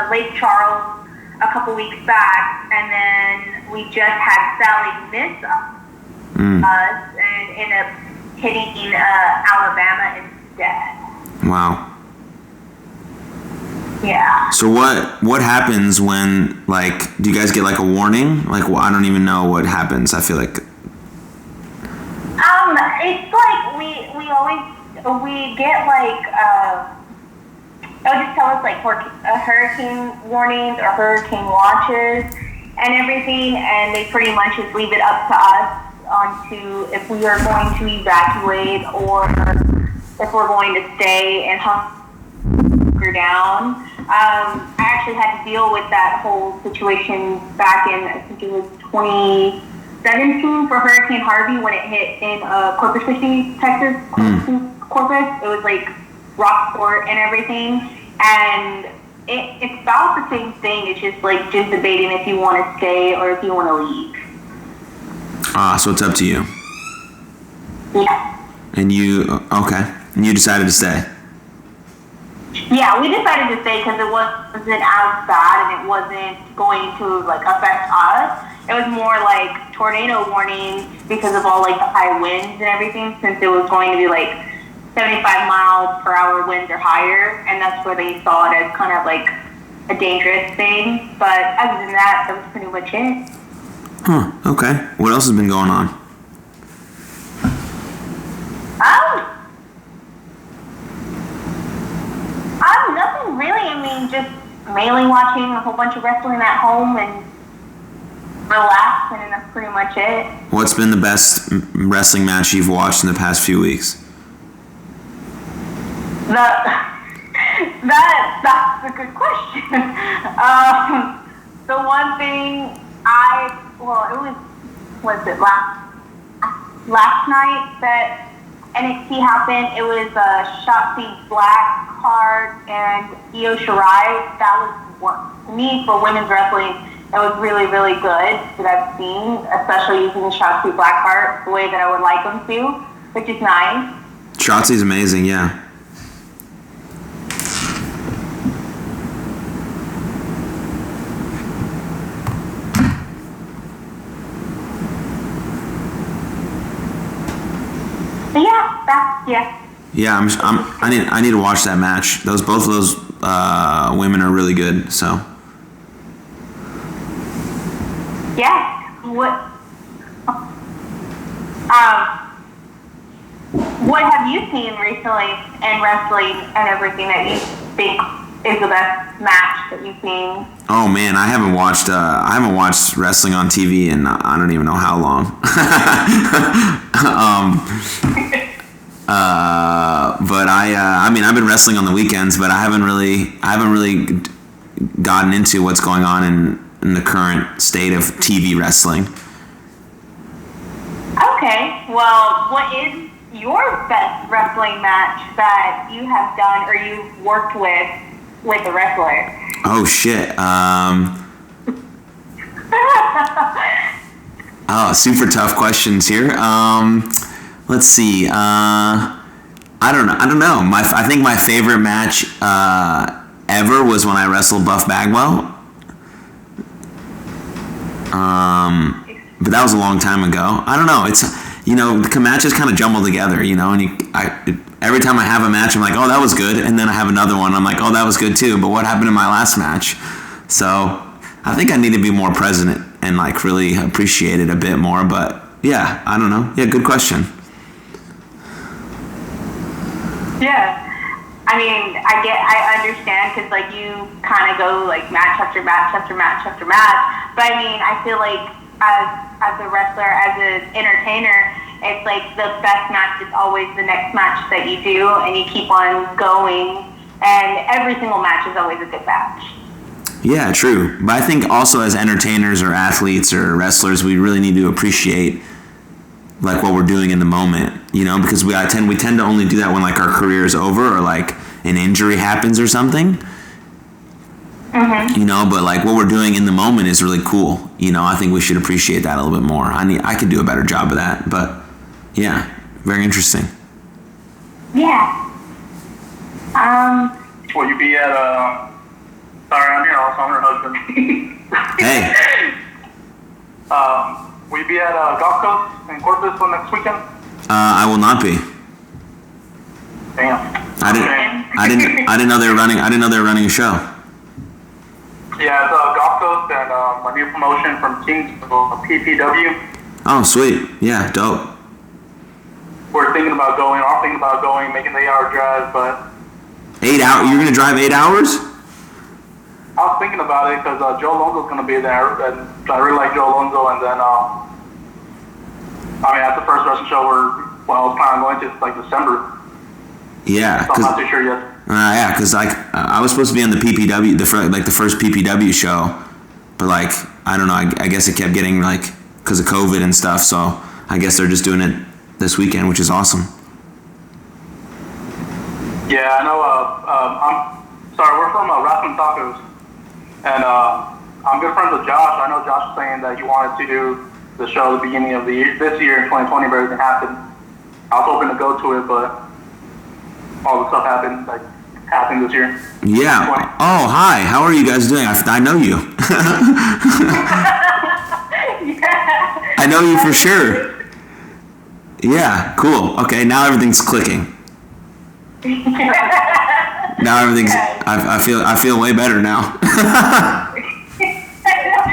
Lake Charles a couple weeks back, and then we just had Sally miss us and end up hitting Alabama instead. Wow. Yeah. So what happens when, do you guys get a warning? I don't even know what happens. I feel like. It's like we get they'll just tell us hurricane warnings or hurricane watches and everything, and they pretty much just leave it up to us onto if we are going to evacuate or if we're going to stay and hunker down. I actually had to deal with that whole situation back in, I think it was 2017 for Hurricane Harvey when it hit in Corpus Christi, Texas. Corpus. It was Rockport and everything, and it's about the same thing. It's just just debating if you want to stay or if you want to leave. So it's up to you. Yeah. And you decided to stay. Yeah, we decided to stay because it wasn't as bad and it wasn't going to affect us. It was more tornado warnings because of all the high winds and everything, since it was going to be 75 miles per hour winds or higher, and that's where they saw it as kind of a dangerous thing. But other than that was pretty much it. Huh, okay. What else has been going on? Nothing really. I mean, just mainly watching a whole bunch of wrestling at home and relaxing, and that's pretty much it. What's been the best wrestling match you've watched in the past few weeks? That's a good question. The one thing was it last night that NXT happened. It was Shotzi Blackheart and Io Shirai. That was, to me, for women's wrestling, that was really, really good that I've seen, especially using Shotzi Blackheart the way that I would like them to, which is nice. Shotzi's amazing, yeah. Yeah, I need to watch that match. Both of those women are really good. So. Yeah. What have you seen recently in wrestling and everything that you think is the best match that you've seen? Oh man, I haven't watched wrestling on TV in I don't even know how long. But I mean, I've been wrestling on the weekends, but I haven't really gotten into what's going on in in the current state of TV wrestling. Okay, well, what is your best wrestling match that you have done or you've worked with a wrestler? Oh shit. Oh, super tough questions here. Let's see. I don't know. I think my favorite match ever was when I wrestled Buff Bagwell. But that was a long time ago. I don't know. It's, the matches kind of jumble together, and every time I have a match, I'm like, oh, that was good. And then I have another one. I'm like, oh, that was good too. But what happened in my last match? So I think I need to be more present and like really appreciate it a bit more. But yeah, I don't know. Yeah, good question. Yeah. I mean, I understand because like you kind of go like match after match after match after match. But I mean, I feel like as a wrestler, as an entertainer, it's like the best match is always the next match that you do, and you keep on going. And every single match is always a good match. Yeah, true. But I think also as entertainers or athletes or wrestlers, we really need to appreciate like what we're doing in the moment, because we tend to only do that when like our career is over or like an injury happens or something. Mm-hmm. But like what we're doing in the moment is really cool. I think we should appreciate that a little bit more. I could do a better job of that, but yeah, very interesting. Yeah. Will you be at sorry, I'm here also, I'm her husband. Hey. Will you be at Golf Coast in Corpus next weekend? I will not be. Damn. I didn't know they were running. I didn't know they were running a show. Yeah, it's Golf Coast and a new promotion from Kings, PPW. Oh, sweet. Yeah, dope. We're thinking about going. I'm thinking about going, making the 8-hour drive, but 8 hours? You're gonna drive 8 hours? I was thinking about it because Joe Alonso's going to be there, and I really like Joe Alonso. And then, that's the first wrestling show I was planning on going to. It's like December. Yeah, so I'm not too sure yet. Yeah, because like I was supposed to be on the PPW, the first PPW show, but like I don't know. I guess it kept getting like because of COVID and stuff. So I guess they're just doing it this weekend, which is awesome. Yeah, I know. I'm sorry. We're from Wrestling Tacos. And I'm good friends with Josh. I know Josh was saying that he wanted to do the show at the beginning of the year, this year in 2020, but everything happened. I was hoping to go to it, but all the stuff happened this year. Yeah. Oh, hi. How are you guys doing? I know you. Yeah. I know you for sure. Yeah. Cool. Okay. Now everything's clicking. Now everything's. I feel way better now.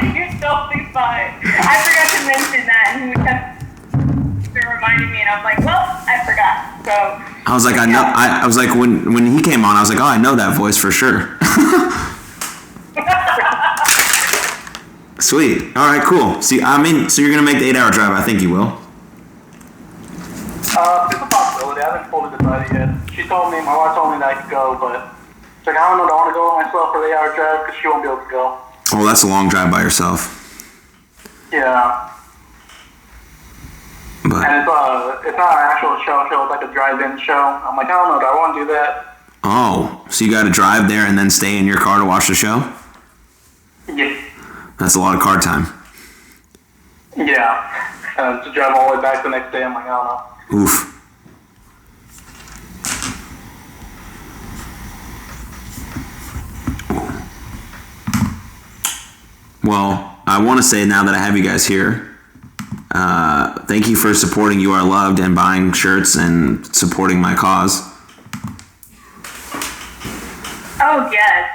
You're totally fine. I forgot to mention that, and he kept reminding me, and I was like, well, I forgot. So I was like, I know. I was like, when he came on, I was like, oh, I know that voice for sure. Sweet. All right. Cool. See, so you're gonna make the 8-hour drive. I think you will. It's a possibility. I haven't fully decided yet. My wife told me that I could go, but she's like, I don't know, do I want to go myself for the 8-hour drive because she won't be able to go. Oh, that's a long drive by yourself. Yeah. But and it's not an actual show, it's like a drive-in show. I'm like, I don't know, do I want to do that? oh, so you got to drive there and then stay in your car to watch the show? Yeah. That's a lot of car time. Yeah. And to drive all the way back the next day, I'm like, I don't know. Oof. Well, I want to say now that I have you guys here, thank you for supporting You Are Loved and buying shirts and supporting my cause. Oh yes,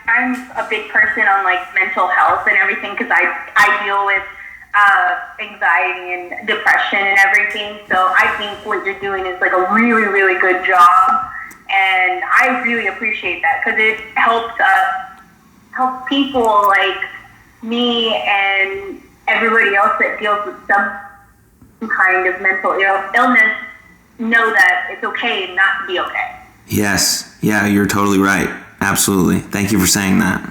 I'm a big person on like mental health and everything because I deal with anxiety and depression and everything. So I think what you're doing is like a really, really good job, and I really appreciate that because it helps help people like me and everybody else that deals with some kind of mental illness know that it's okay not to be okay. Yes. Yeah, you're totally right. Absolutely. Thank you for saying that.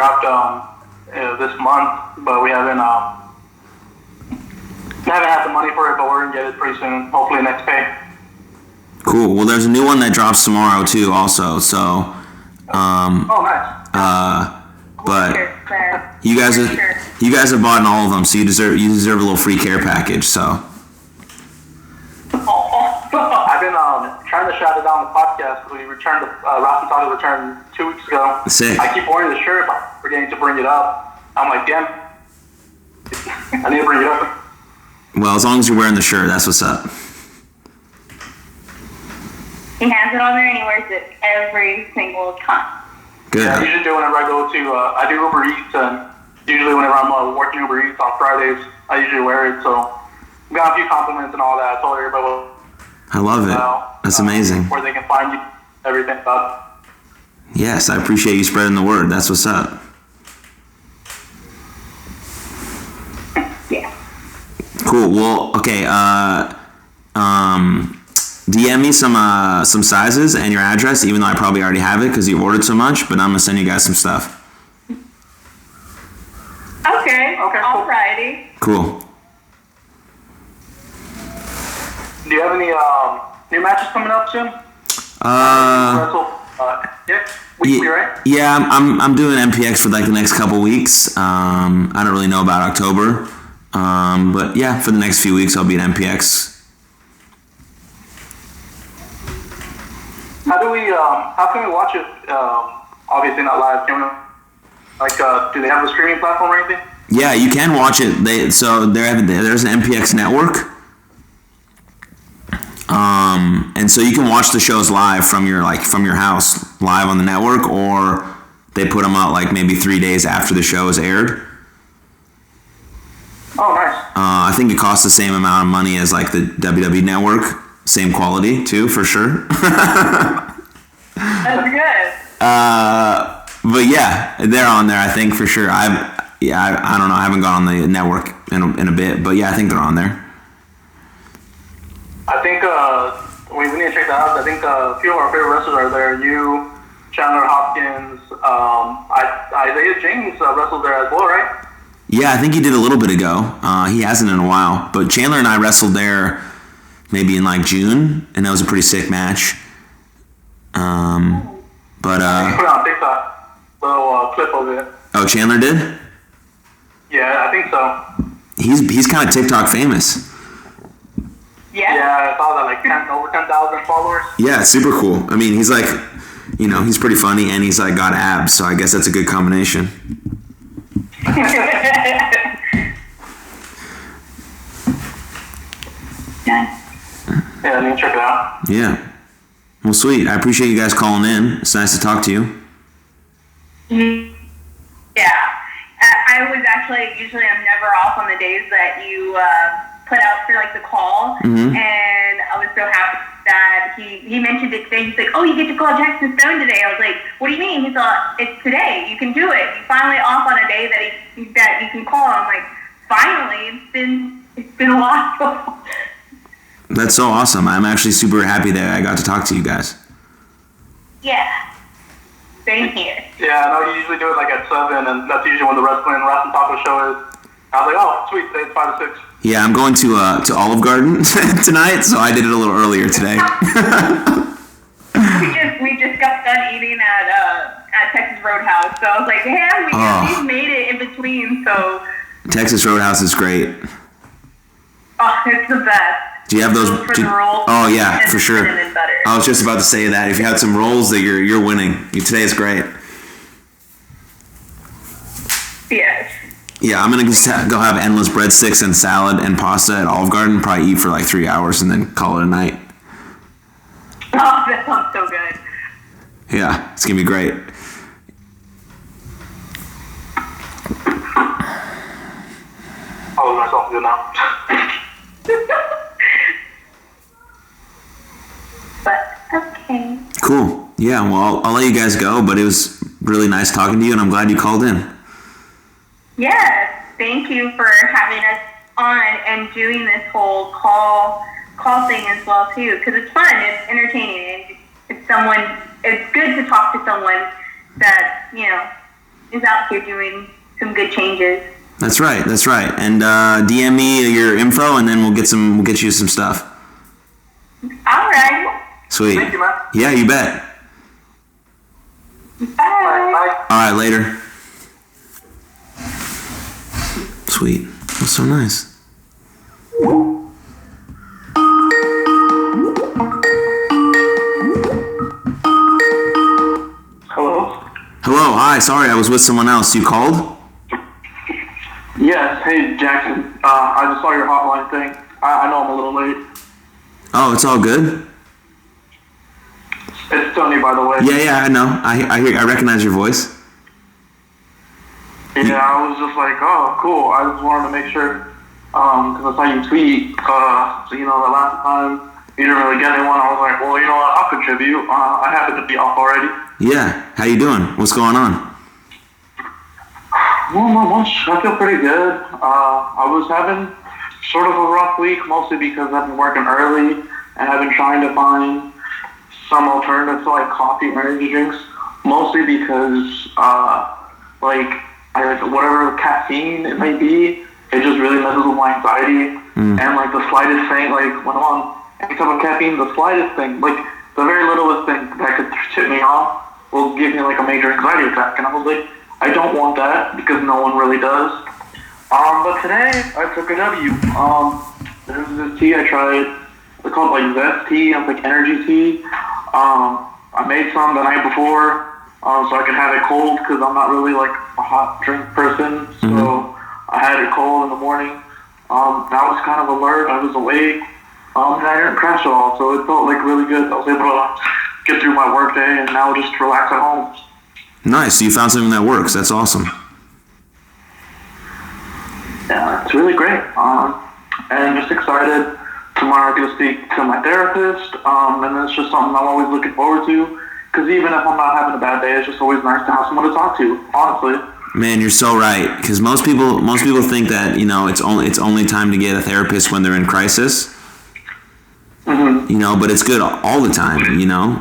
dropped this month, but we haven't had the money for it, but we're gonna get it pretty soon. Hopefully next pay. Cool. Well, there's a new one that drops tomorrow too, also. So, Oh, nice. but Sure. you guys For are sure. you guys have bought in all of them, so you deserve a little free care package. So, I've been trying to shout it out on the podcast. We returned Ross and Tali returned 2 weeks ago. Sick. I keep wearing the shirt, but I'm forgetting to bring it up. I'm like, damn, I need to bring it up. well, as long as you're wearing the shirt, that's what's up. He has it on there and he wears it every single time. Good. Yeah, I usually do whenever I go to, I do Uber Eats, and usually whenever I'm working Uber Eats on Fridays, I usually wear it, so I got a few compliments and all that. I told everybody I love it. That's amazing. where they can find you, everything about it. Yes, I appreciate you spreading the word. That's what's up. Yeah. Cool. Well, okay. DM me some sizes and your address, even though I probably already have it because you ordered so much. But I'm gonna send you guys some stuff. Okay. Okay, cool. Alrighty. Cool. Do you have any new matches coming up soon? Weekly, right? Yeah, I'm doing MPX for like the next couple weeks. I don't really know about October, but yeah, for the next few weeks I'll be at MPX. How can we watch it? Obviously not live. Can we, do they have a streaming platform or anything? Yeah, you can watch it. There's an MPX network. And so you can watch the shows live from your house, live on the network, or they put them out like maybe 3 days after the show is aired. Oh, nice. I think it costs the same amount of money as like the WWE network, same quality too, for sure. That's good. But yeah, they're on there. I think for sure. I don't know. I haven't gone on the network in a bit, but yeah, I think they're on there. I think we need to check that out. I think a few of our favorite wrestlers are there. You, Chandler Hopkins, Isaiah James wrestled there as well, right? Yeah, I think he did a little bit ago. He hasn't in a while, but Chandler and I wrestled there maybe in like June, and that was a pretty sick match. Put it on TikTok, little clip of it. Oh, Chandler did? Yeah, I think so. He's kind of TikTok famous. Yeah. Yeah, I saw that like over 10,000 followers. Yeah, it's super cool. I mean, he's like, he's pretty funny, and he's like got abs, so I guess that's a good combination. Nice. Yeah, I need to check it out. Yeah. Well, sweet. I appreciate you guys calling in. It's nice to talk to you. Yeah. I was actually, usually I'm never off on the days that you put out for like the call. Mm-hmm. And I was so happy that he mentioned it today. He's like, oh, you get to call Jaxon Stone today. I was like, what do you mean? He thought, it's today. You can do it. You're finally off on a day that you can call. I'm like, finally, it's been a while. That's so awesome. I'm actually super happy that I got to talk to you guys. Yeah. Same here. Yeah, I know you usually do it like at 7, and that's usually when the wrestling taco show is. I was like, oh, sweet, it's 5 to 6. Yeah, I'm going to Olive Garden tonight, so I did it a little earlier today. we just got done eating at Texas Roadhouse, so I was like, damn, we at least made it in between. So Texas Roadhouse is great. Oh, it's the best. Do you have those? For the rolls, oh yeah, for sure. cinnamon butter. I was just about to say that if you had some rolls, that you're winning. Today is great. Yes. Yeah, I'm gonna just go have endless breadsticks and salad and pasta at Olive Garden. Probably eat for like 3 hours and then call it a night. Oh, that sounds so good. Yeah, it's gonna be great. Oh, myself good now. But okay. Cool. Yeah. Well, I'll let you guys go, but it was really nice talking to you, and I'm glad you called in. Yes, thank you for having us on and doing this whole call thing as well too, because it's fun, it's entertaining, and it's good to talk to someone that is out here doing some good changes. That's right. And DM me your info, and then we'll get you some stuff. All right. Sweet. Thank you, man. Yeah, you bet. Bye. Bye. All right, later. Sweet. That's so nice. Hello? Hello. Hi. Sorry, I was with someone else. You called? Yes. Hey, Jackson. I just saw your hotline thing. I know I'm a little late. Oh, it's all good. It's Tony, by the way. Yeah, I know. I recognize your voice. Yeah, I was just like, oh, cool. I just wanted to make sure, because I saw you tweet, so, the last time you didn't really get anyone, I was like, well, you know what, I'll contribute. I happen to be off already. Yeah. How you doing? What's going on? Well, not much. I feel pretty good. I was having sort of a rough week, mostly because I've been working early, and I've been trying to find some alternatives to, like, coffee or energy drinks, mostly because, whatever caffeine it may be, it just really messes with my anxiety. And like the slightest thing, like when I'm on any type of caffeine, the slightest thing, like the very littlest thing that could tip me off will give me like a major anxiety attack. And I was like, I don't want that because no one really does. But today I took a W. There's this tea I tried. It's called like Zest tea. It's like energy tea. I made some the night before. So I could have it cold because I'm not really like a hot drink person. So I had it cold in the morning. I was kind of alert. I was awake. And I didn't crash at all. So it felt like really good. I was able to get through my work day and now just relax at home. Nice. So you found something that works. That's awesome. Yeah, it's really great. And just excited. Tomorrow I get to speak to my therapist. And it's just something I'm always looking forward to. Because even if I'm not having a bad day, it's just always nice to have someone to talk to, honestly. Man, you're so right. Because most people think that it's only time to get a therapist when they're in crisis. But it's good all the time.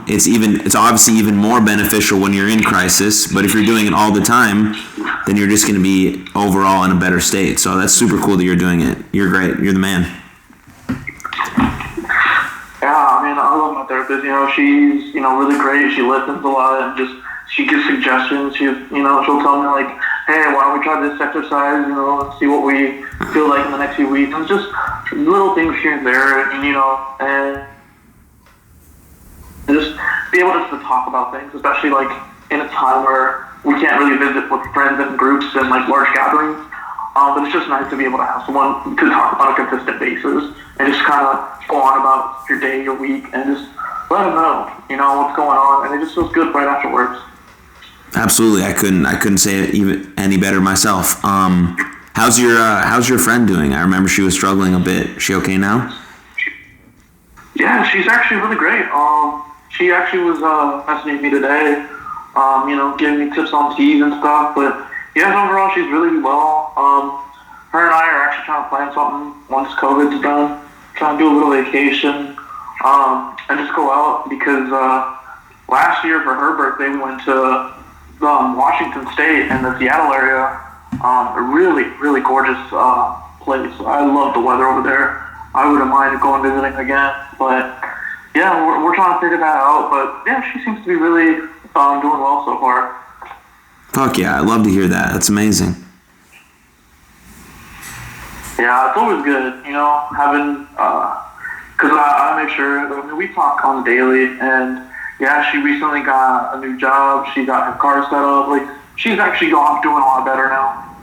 It's obviously even more beneficial when you're in crisis. But if you're doing it all the time, then you're just going to be overall in a better state. So that's super cool that you're doing it. You're great. You're the man. Yeah, I love my therapist. She's, really great. She listens a lot and she gives suggestions. She'll tell me like, hey, why don't we try this exercise, and see what we feel like in the next few weeks. And just little things here and there, and just be able to talk about things, especially like in a time where we can't really visit with friends and groups and like large gatherings. But it's just nice to be able to have someone to talk on a consistent basis and just kind of go on about your day, your week, and just let them know, what's going on, and it just feels good right afterwards. Absolutely, I couldn't say it even any better myself. How's your friend doing? I remember she was struggling a bit. Is she okay now? Yeah, she's actually really great. She actually was messaging me today, giving me tips on teas and stuff. But yeah, overall, she's really well. Her and I are actually trying to plan something once COVID's done. Trying to do a little vacation, and just go out because last year for her birthday we went to Washington State and the Seattle area. A really, really gorgeous place. I love the weather over there. I wouldn't mind going visiting again. But yeah, we're trying to figure that out. But yeah, she seems to be really doing well so far. Fuck yeah, I love to hear that. That's amazing. Yeah, it's always good, having, because I make sure, we talk on the daily, and yeah, she recently got a new job, she got her car set up, like, she's actually doing a lot better now.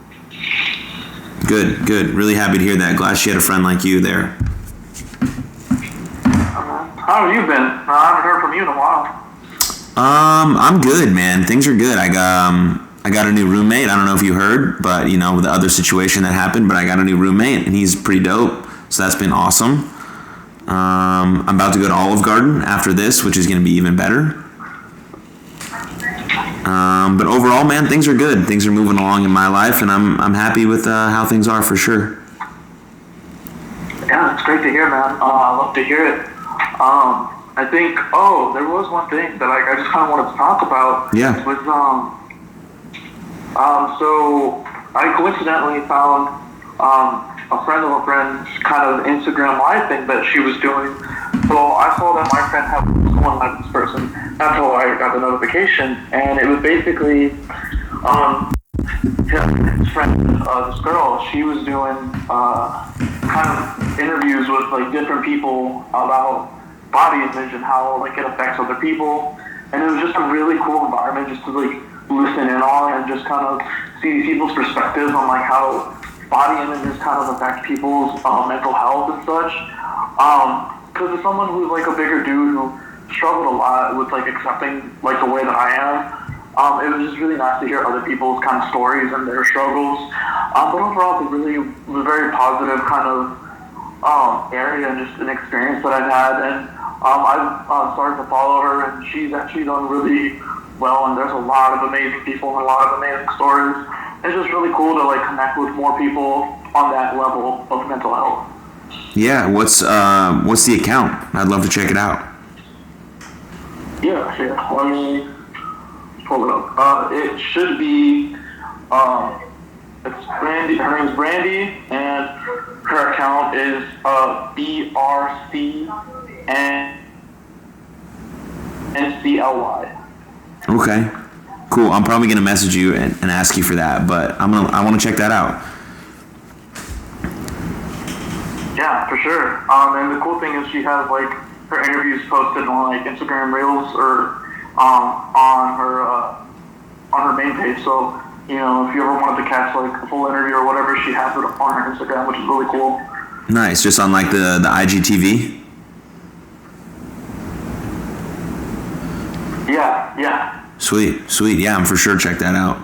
Good, really happy to hear that. Glad she had a friend like you there. How have you been? I haven't heard from you in a while. I'm good, man. Things are good. I got a new roommate. I don't know if you heard, but with the other situation that happened, but I got a new roommate and he's pretty dope. So that's been awesome. I'm about to go to Olive Garden after this, which is going to be even better. But overall, man, things are good. Things are moving along in my life, and I'm happy with how things are for sure. Yeah, it's great to hear, man. I love to hear it. I think, there was one thing that I just kind of wanted to talk about. Yeah. Was So I coincidentally found a friend of a friend's kind of Instagram live thing that she was doing. So I saw that my friend had one live with this person. That's how I got the notification, and it was basically his friend, this girl. She was doing kind of interviews with like different people about body image and how like it affects other people, and it was just a really cool environment just to like listen in on and just kind of see people's perspectives on like how body images kind of affect people's mental health and such. Because as someone who's like a bigger dude who struggled a lot with like accepting like the way that I am, it was just really nice to hear other people's kind of stories and their struggles. But overall, it's really a very positive kind of area and just an experience that I've had. And I've started to follow her, and she's actually done really well. And there's a lot of amazing people and a lot of amazing stories. It's just really cool to like connect with more people on that level of mental health. Yeah, what's the account? I'd love to check it out. Yeah, sure. Let me pull it up. It should be, it's Brandy, her name's Brandy, and her account is BRCNCLY. Okay, cool. I'm probably gonna message you and ask you for that, but I want to check that out. Yeah, for sure. And the cool thing is she has like her interviews posted on like Instagram Reels or on her main page. So you know, if you ever wanted to catch like a full interview or whatever, she has it on her Instagram, which is really cool. Nice, just on like the IGTV. Yeah. Sweet. Yeah, I'm for sure check that out.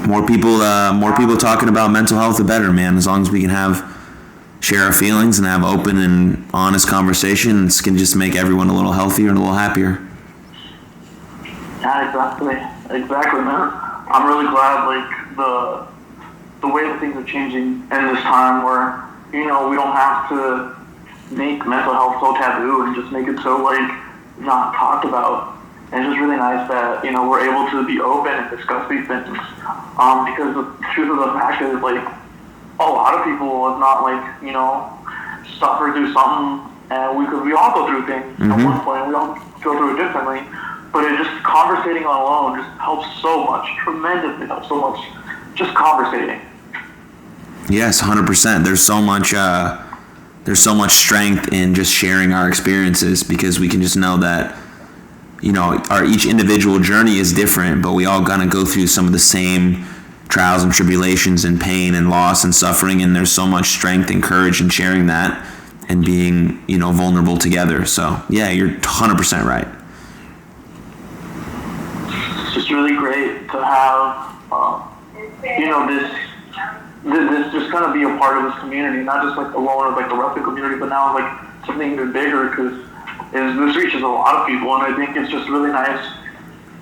More people talking about mental health, the better, man. As long as we can share our feelings and have open and honest conversations, can just make everyone a little healthier and a little happier. Yeah, exactly, man. I'm really glad, like the way that things are changing in this time, where you know we don't have to make mental health so taboo and just make it so like not talked about. And it's just really nice that, you know, we're able to be open and discuss these things. Because the truth of the fact is, like, a lot of people have not, like, you know, suffered through something, and we all go through things at one point, and we all go through it differently. But it just conversating alone just helps so much, tremendously helps so much, just conversating. Yes, 100%. There's so much strength in just sharing our experiences, because we can just know that, you know, each individual journey is different, but we all gonna go through some of the same trials and tribulations and pain and loss and suffering, and there's so much strength and courage in sharing that and being, you know, vulnerable together. So yeah, you're 100% right. It's just really great to have, you know, this just kind of be a part of this community, not just like alone with like the wrestling community, but now like something even bigger, because this reaches a lot of people, and I think it's just really nice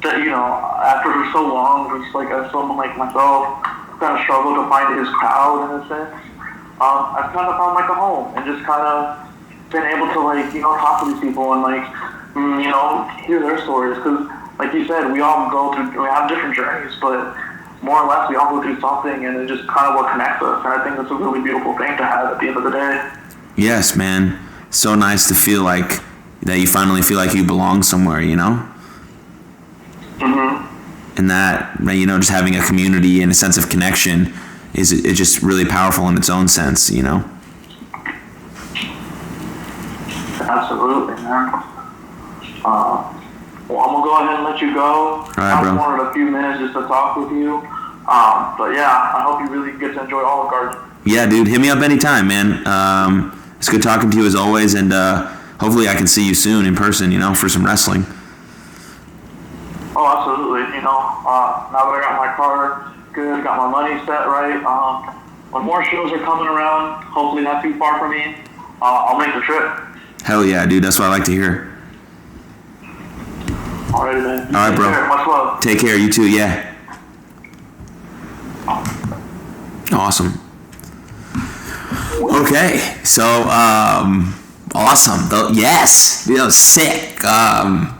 that, you know, after so long, just like as someone like myself, kind of struggled to find his crowd in a sense, I've kind of found like a home, and just kind of been able to like, you know, talk to these people and like, you know, hear their stories, because like you said, we have different journeys, but more or less we all go through something, and it's just kind of what connects us, and I think that's a really beautiful thing to have at the end of the day. Yes, man. So nice to feel like that you finally feel like you belong somewhere, you know? And that, you know, just having a community and a sense of connection is just really powerful in its own sense, you know? Absolutely, man. Well, I'm going to go ahead and let you go. All right, I bro. wanted a few minutes just to talk with you. But yeah, I hope you really get to enjoy Olive Garden. Yeah, dude, hit me up anytime, man. It's good talking to you as always, and hopefully I can see you soon in person, you know, for some wrestling. Oh, absolutely. You know, now that I got my car good, got my money set right, when more shows are coming around, hopefully not too far from me, I'll make the trip. Hell yeah, dude, that's what I like to hear. Alrighty, man. All right, bro. Take care. Much love. Take care, you too, yeah. Awesome. Okay, so, awesome. Yes, that was sick.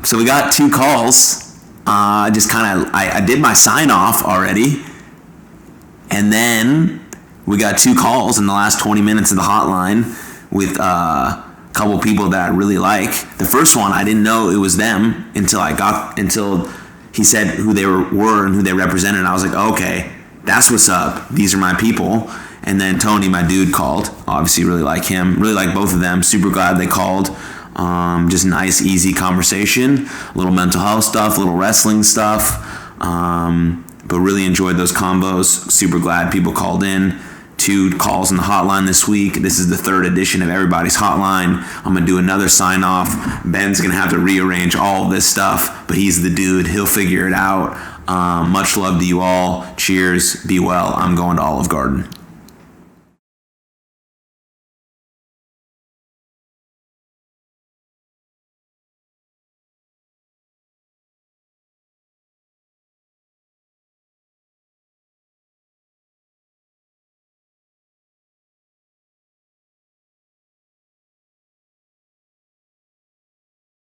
So we got 2 calls. just kind of, I did my sign off already. And then we got 2 calls in the last 20 minutes of the hotline with a couple people that I really like. The first one, I didn't know it was them until he said who they were and who they represented. And I was like, okay, that's what's up. These are my people. And then Tony, my dude, called. Obviously, really like him. Really like both of them. Super glad they called. Just nice, easy conversation. A little mental health stuff, a little wrestling stuff. But really enjoyed those combos. Super glad people called in. 2 calls in the hotline this week. This is the 3rd edition of Everybody's Hotline. I'm going to do another sign off. Ben's going to have to rearrange all of this stuff, but he's the dude. He'll figure it out. Much love to you all. Cheers. Be well. I'm going to Olive Garden.